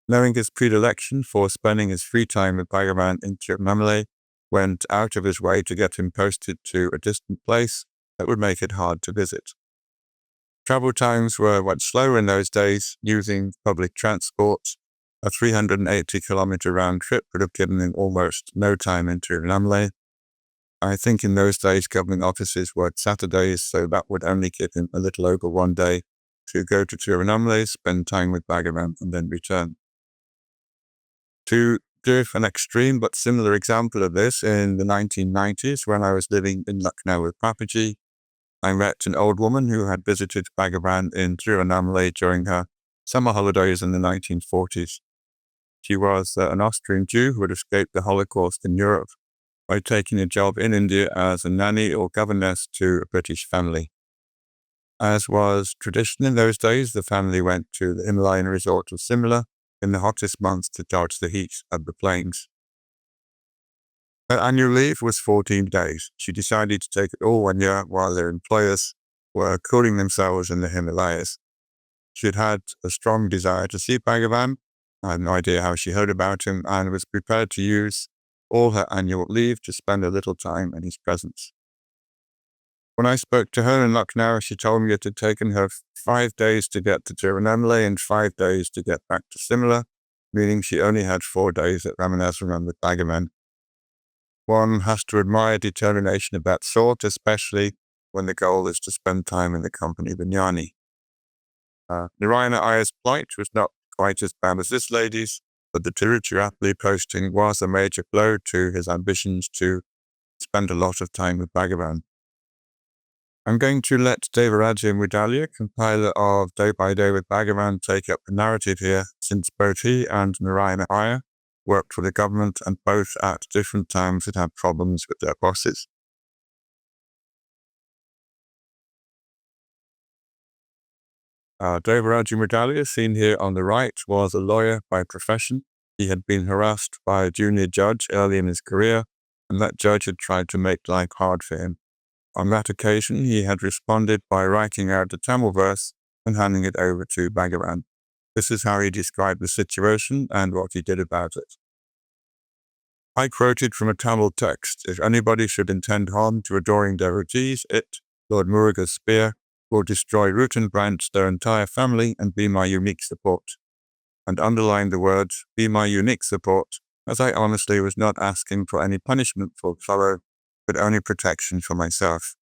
knowing his predilection for spending his free time with Bhagavan in Tirunelveli, went out of his way to get him posted to a distant place that would make it hard to visit. Travel times were much slower in those days. Using public transport, a 380-kilometer round trip would have given him almost no time in Tirunelveli. I think in those days government offices worked Saturdays, so that would only give him a little over one day to go to Tirunelveli, spend time with Bhagavan, and then return. To give an extreme but similar example of this, in the 1990s, when I was living in Lucknow with Papaji, I met an old woman who had visited Bagavan in Tirunelveli during her summer holidays in the 1940s. She was an Austrian Jew who had escaped the Holocaust in Europe by taking a job in India as a nanny or governess to a British family. As was tradition in those days, the family went to the Himalayan resort of Simla in the hottest months to dodge the heat of the plains. Her annual leave was 14 days. She decided to take it all 1 year while their employers were cooling themselves in the Himalayas. She had had a strong desire to see Bhagavan. I had no idea how she heard about him and was prepared to use all her annual leave to spend a little time in his presence. When I spoke to her in Lucknow, she told me it had taken her 5 days to get to Tirunelveli and 5 days to get back to Simla, meaning she only had 4 days at Ramanaswaram with Bhagavan. One has to admire determination of that sort, especially when the goal is to spend time in the company of a jnani. Narayana Iyer's plight was not quite as bad as this lady's, but the Tiruchirappalli posting was a major blow to his ambitions to spend a lot of time with Bhagavan. I'm going to let Devaraja Mudaliar, compiler of Day by Day with Bhagavan, take up the narrative here, since both he and Narayana Iyer worked for the government and both at different times had had problems with their bosses. Devaraja Mudaliar, seen here on the right, was a lawyer by profession. He had been harassed by a junior judge early in his career, and that judge had tried to make life hard for him. On that occasion, he had responded by writing out a Tamil verse and handing it over to Bhagavan. This is how he described the situation and what he did about it. I quoted from a Tamil text: "If anybody should intend harm to adoring devotees, it, Lord Muruga's spear, will destroy root and branch their entire family and be my unique support." And underline the words, "be my unique support," as I honestly was not asking for any punishment for sorrow, but only protection for myself.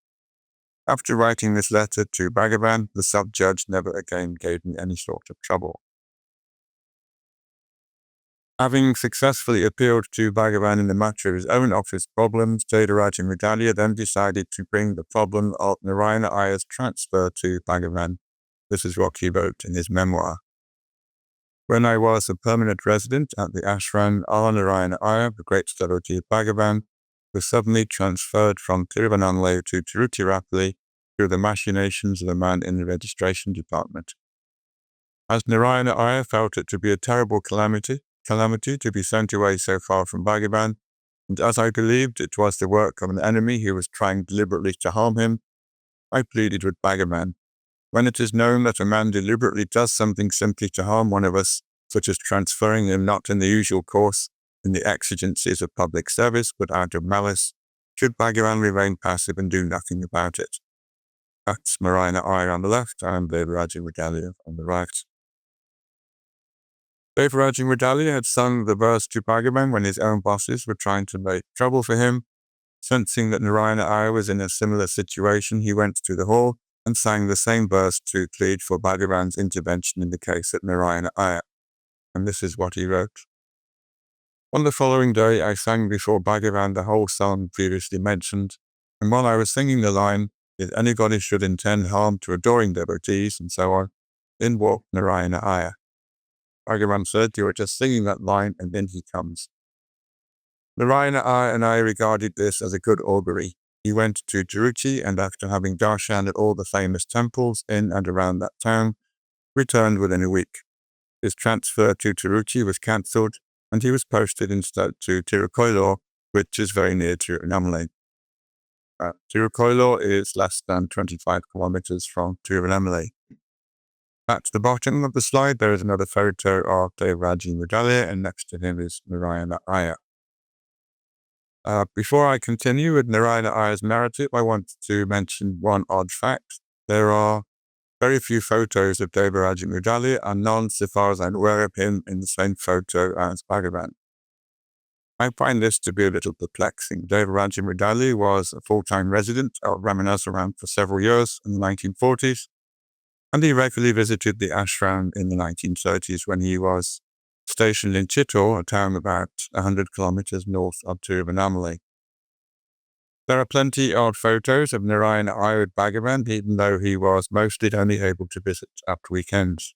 After writing this letter to Bhagavan, the sub-judge never again gave me any sort of trouble. Having successfully appealed to Bhagavan in the matter of his own office problems, Devaraja Mudaliar then decided to bring the problem of Narayana Iyer's transfer to Bhagavan. This is what he wrote in his memoir. When I was a permanent resident at the ashram, R. Narayana Iyer, the great devotee of Bhagavan, was suddenly transferred from Tiruvannamalai to Tiruchirappalli through the machinations of a man in the registration department. As Narayana Iyer felt it to be a terrible calamity to be sent away so far from Bhagavan, and as I believed it was the work of an enemy who was trying deliberately to harm him, I pleaded with Bhagavan. When it is known that a man deliberately does something simply to harm one of us, such as transferring him not in the usual course, in the exigencies of public service, but out of malice, should Bhagavan remain passive and do nothing about it? That's Narayana Iyer on the left and Devaraja Mudaliar on the right. Devaraja Mudaliar had sung the verse to Bhagavan when his own bosses were trying to make trouble for him. Sensing that Narayana Iyer was in a similar situation, he went to the hall and sang the same verse to plead for Bhagavan's intervention in the case of Narayana Iyer. And this is what he wrote. On the following day, I sang before Bhagavan the whole song previously mentioned, and while I was singing the line, "If anybody should intend harm to adoring devotees," and so on, in walked Narayana Iyer. Bhagavan said, "You were just singing that line, and then he comes." Narayana Iyer and I regarded this as a good augury. He went to Tiruchi, and after having darshan at all the famous temples in and around that town, returned within a week. His transfer to Tiruchi was cancelled, and he was posted instead to Tirukoilur, which is very near Tiruvannamalai. Tirukoilur is less than 25 kilometers from Tiruvannamalai. At the bottom of the slide, there is another photo of Devaraja Mudaliar, and next to him is Narayana Iyer. Before I continue with Narayana Iyer's narrative, I want to mention one odd fact. There are very few photos of Devaraja Mudaliar, and none, so far as I'm aware of him, in the same photo as Bhagavan. I find this to be a little perplexing. Devaraja Mudaliar was a full-time resident of Ramanamaharshifoundation for several years in the 1940s, and he regularly visited the ashram in the 1930s when he was stationed in Chittor, a town about 100 kilometers north of Tiruvannamalai. There are plenty of photos of Narayana Iyer with Bhagavan, even though he was mostly only able to visit after weekends.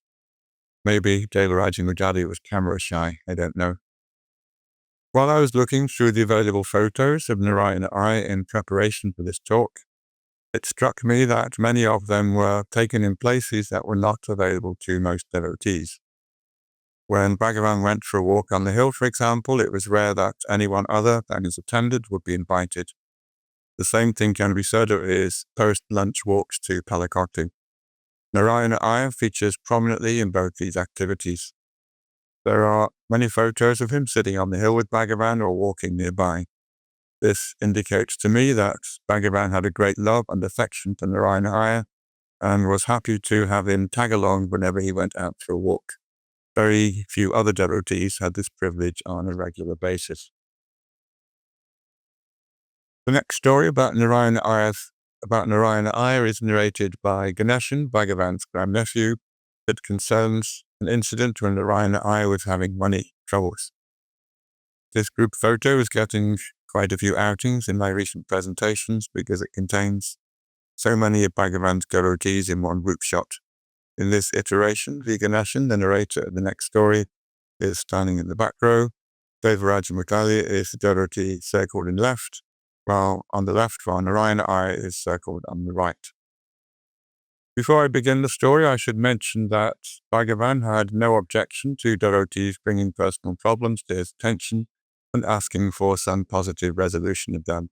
Maybe Devaraja Mudaliar was camera shy, I don't know. While I was looking through the available photos of Narayana Iyer in preparation for this talk, it struck me that many of them were taken in places that were not available to most devotees. When Bhagavan went for a walk on the hill, for example, it was rare that anyone other than his attendant would be invited. The same thing can be said of his post-lunch walks to Palakottu. Narayana Iyer features prominently in both these activities. There are many photos of him sitting on the hill with Bhagavan or walking nearby. This indicates to me that Bhagavan had a great love and affection for Narayana Iyer and was happy to have him tag along whenever he went out for a walk. Very few other devotees had this privilege on a regular basis. The next story about Narayana Iyer's about Narayana Iyer is narrated by Ganeshan, Bhagavan's grandnephew. It concerns an incident when Narayana Iyer was having money troubles. This group photo is getting quite a few outings in my recent presentations because it contains so many of Bhagavan's devotees in one group shot. In this iteration, the Ganeshan, the narrator of the next story, is standing in the back row. Devaraja Mukali is the devotee circled in left, while Narayana Iyer is circled on the right. Before I begin the story, I should mention that Bhagavan had no objection to devotees bringing personal problems to his attention and asking for some positive resolution of them.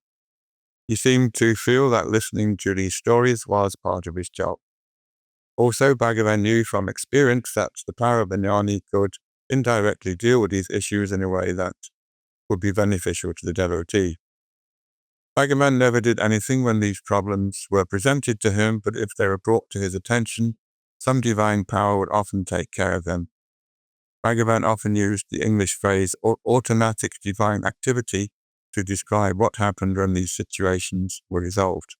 He seemed to feel that listening to these stories was part of his job. Also, Bhagavan knew from experience that the power of the jnani could indirectly deal with these issues in a way that would be beneficial to the devotee. Bhagavan never did anything when these problems were presented to him, but if they were brought to his attention, some divine power would often take care of them. Bhagavan often used the English phrase automatic divine activity to describe what happened when these situations were resolved.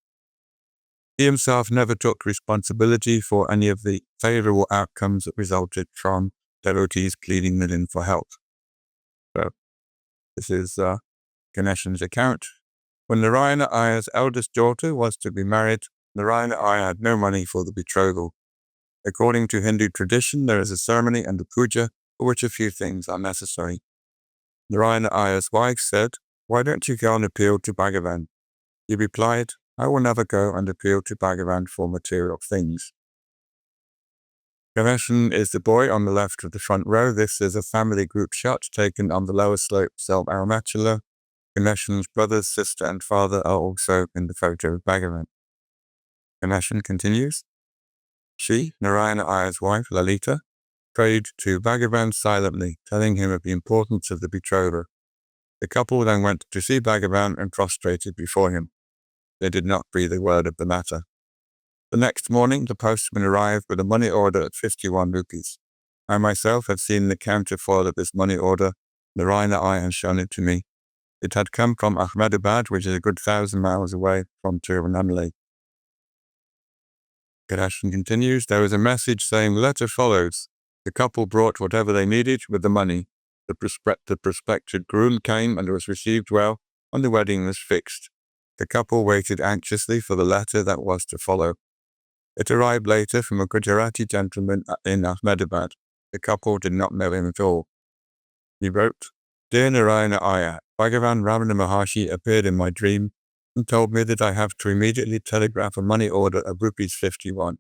He himself never took responsibility for any of the favorable outcomes that resulted from devotees pleading with him for help. So, this is Ganeshan's account. When Narayana Iyer's eldest daughter was to be married, Narayana Iyer had no money for the betrothal. According to Hindu tradition, there is a ceremony and a puja for which a few things are necessary. Narayana Iyer's wife said, "Why don't you go and appeal to Bhagavan?" He replied, "I will never go and appeal to Bhagavan for material things." Ganeshan is the boy on the left of the front row. This is a family group shot taken on the lower slopes of Arunachala. Ganeshan's brothers, sister, and father are also in the photo of Bhagavan. Ganeshan continues. She, Narayana Iyer's wife, Lalita, prayed to Bhagavan silently, telling him of the importance of the betrothal. The couple then went to see Bhagavan and prostrated before him. They did not breathe a word of the matter. The next morning, the postman arrived with a money order at 51 rupees. I myself had seen the counterfoil of this money order. Narayana Iyer had shown it to me. It had come from Ahmedabad, which is a good 1,000 miles away from Tirunelveli. Ganeshan continues, there was a message saying, letter follows. The couple brought whatever they needed with the money. The prospective groom came and was received well, and the wedding was fixed. The couple waited anxiously for the letter that was to follow. It arrived later from a Gujarati gentleman in Ahmedabad. The couple did not know him at all. He wrote, Dear Narayana Iyer, Bhagavan Ramana Maharshi appeared in my dream and told me that I have to immediately telegraph a money order of rupees 51.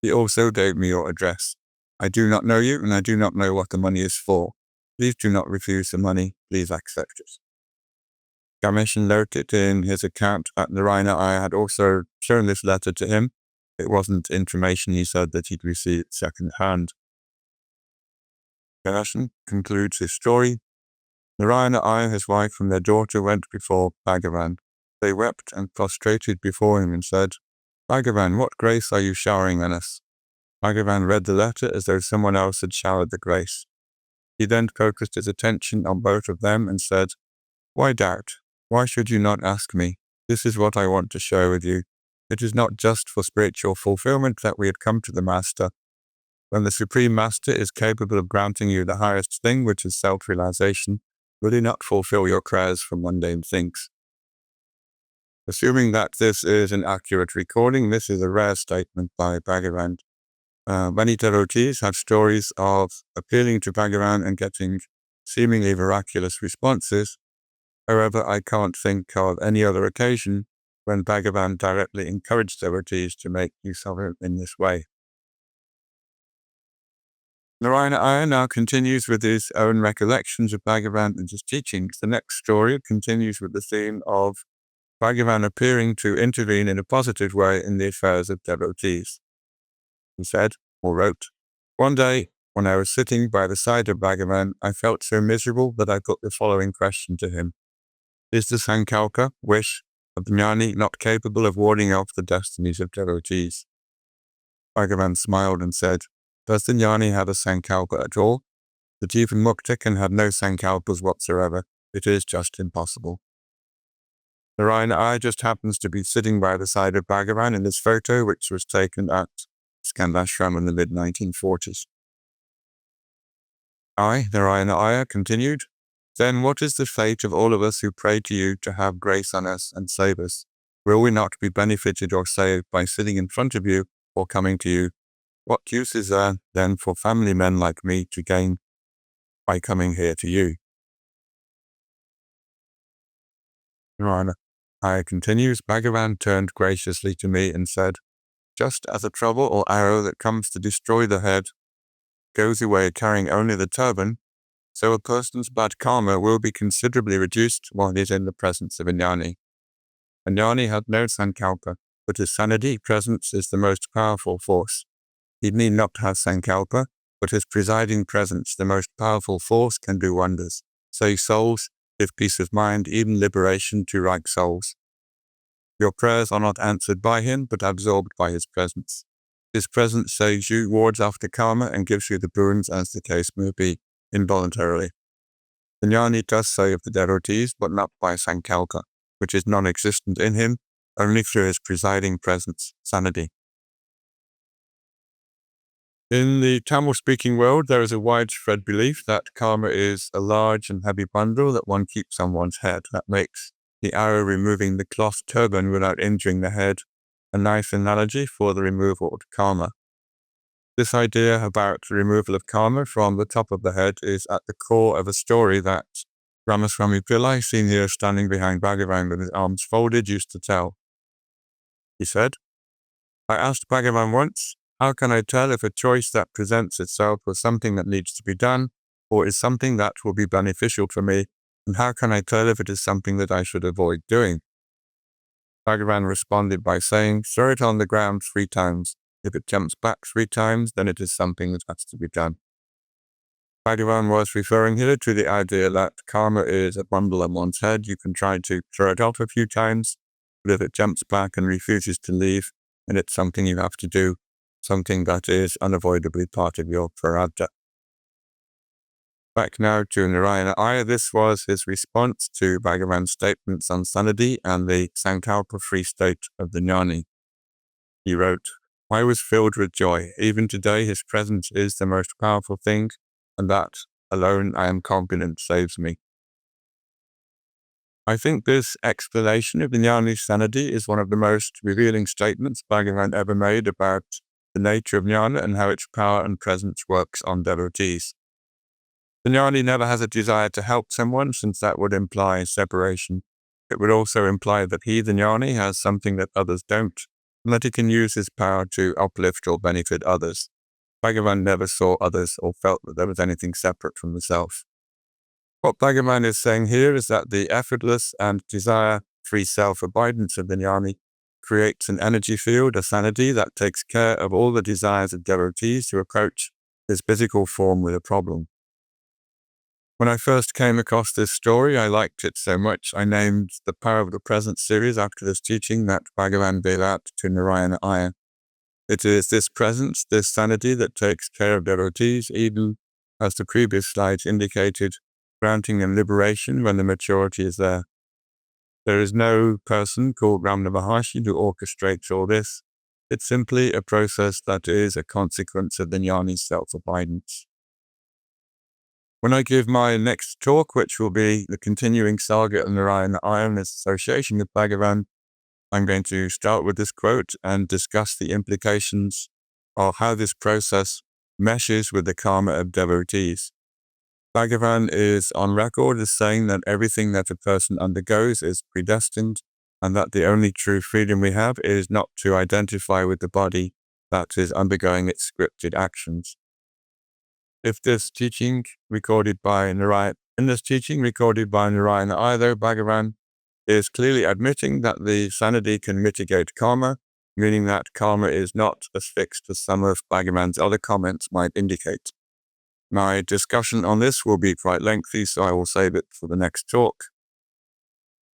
He also gave me your address. I do not know you and I do not know what the money is for. Please do not refuse the money. Please accept it. Ganeshan noted in his account that Narayana Iyer had also shown this letter to him. It wasn't information he said that he'd received second hand. Ganeshan concludes his story. Narayana Iyer, his wife, and their daughter went before Bhagavan. They wept and prostrated before him and said, Bhagavan, what grace are you showering on us? Bhagavan read the letter as though someone else had showered the grace. He then focused his attention on both of them and said, Why doubt? Why should you not ask me? This is what I want to share with you. It is not just for spiritual fulfillment that we had come to the Master. When the Supreme Master is capable of granting you the highest thing, which is self-realization, will he not fulfill your prayers for mundane things? Assuming that this is an accurate recording, this is a rare statement by Bhagavan. Many devotees have stories of appealing to Bhagavan and getting seemingly miraculous responses. However, I can't think of any other occasion when Bhagavan directly encouraged devotees to make use of him in this way. Narayana Iyer now continues with his own recollections of Bhagavan and his teachings. The next story continues with the theme of Bhagavan appearing to intervene in a positive way in the affairs of devotees. He said, or wrote, One day, when I was sitting by the side of Bhagavan, I felt so miserable that I put the following question to him. Is the sankalpa, wish, of the jnani not capable of warding off the destinies of devotees? Bhagavan smiled and said, Does the jnani have a sankalpa at all? The Jivan Mukta can have no sankalpas whatsoever. It is just impossible. Narayana Iyer just happens to be sitting by the side of Bhagavan in this photo, which was taken at ashram in the mid-1940s. I, Narayana Iyer, continued, "Then what is the fate of all of us who pray to you to have grace on us and save us? Will we not be benefited or saved by sitting in front of you or coming to you? What use is there then for family men like me to gain by coming here to you?" Narayana Iyer continues, "Bhagavan turned graciously to me and said, just as a trouble or arrow that comes to destroy the head goes away carrying only the turban, so a person's bad karma will be considerably reduced while he is in the presence of a jnani. A jnani had no sankalpa, but his sanity presence is the most powerful force. He need not have sankalpa, but his presiding presence, the most powerful force, can do wonders. Save souls, give peace of mind, even liberation to right souls. Your prayers are not answered by him, but absorbed by his presence. His presence saves you, wards off the karma, and gives you the boons as the case may be, involuntarily. The jnani does save the devotees, but not by sankalpa, which is non-existent in him, only through his presiding presence, sanity. In the Tamil-speaking world, there is a widespread belief that karma is a large and heavy bundle that one keeps on one's head. That makes the arrow removing the cloth turban without injuring the head a nice analogy for the removal of karma. This idea about the removal of karma from the top of the head is at the core of a story that Ramaswamy Pillai, seen here standing behind Bhagavan with his arms folded, used to tell. He said, "I asked Bhagavan once, how can I tell if a choice that presents itself was something that needs to be done, or is something that will be beneficial for me, and how can I tell if it is something that I should avoid doing?" Bhagavan responded by saying, "Throw it on the ground 3 times. If it jumps back 3 times, then it is something that has to be done." Bhagavan was referring here to the idea that karma is a bundle on one's head. You can try to throw it off a few times, but if it jumps back and refuses to leave, then it's something you have to do, something that is unavoidably part of your prarabdha. Back now to Narayana Iyer. This was his response to Bhagavan's statements on sanity and the sankalpa-free state of the jnani. He wrote, "I was filled with joy. Even today his presence is the most powerful thing, and that alone I am confident saves me." I think this explanation of the jnani's sanity is one of the most revealing statements Bhagavan ever made about the nature of jnana and how its power and presence works on devotees. The jnani never has a desire to help someone, since that would imply separation. It would also imply that he, the jnani, has something that others don't, and that he can use his power to uplift or benefit others. Bhagavan never saw others or felt that there was anything separate from himself. What Bhagavan is saying here is that the effortless and desire-free self-abidance of the jnani creates an energy field, a sanity, that takes care of all the desires of devotees who approach his physical form with a problem. When I first came across this story, I liked it so much, I named the Power of the Present series after this teaching that Bhagavan gave out to Narayana Iyer. It is this presence, this sanity, that takes care of devotees, even, as the previous slides indicated, granting them liberation when the maturity is there. There is no person called Ramana Maharshi who orchestrates all this. It's simply a process that is a consequence of the jnani's self-abidance. When I give my next talk, which will be the continuing saga of Narayana Iyer and its association with Bhagavan, I'm going to start with this quote and discuss the implications of how this process meshes with the karma of devotees. Bhagavan is on record as saying that everything that a person undergoes is predestined, and that the only true freedom we have is not to identify with the body that is undergoing its scripted actions. In this teaching recorded by Narayana Iyer, Bhagavan is clearly admitting that the sanity can mitigate karma, meaning that karma is not as fixed as some of Bhagavan's other comments might indicate. My discussion on this will be quite lengthy, so I will save it for the next talk.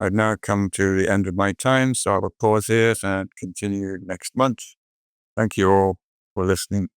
I've now come to the end of my time, so I will pause here and continue next month. Thank you all for listening.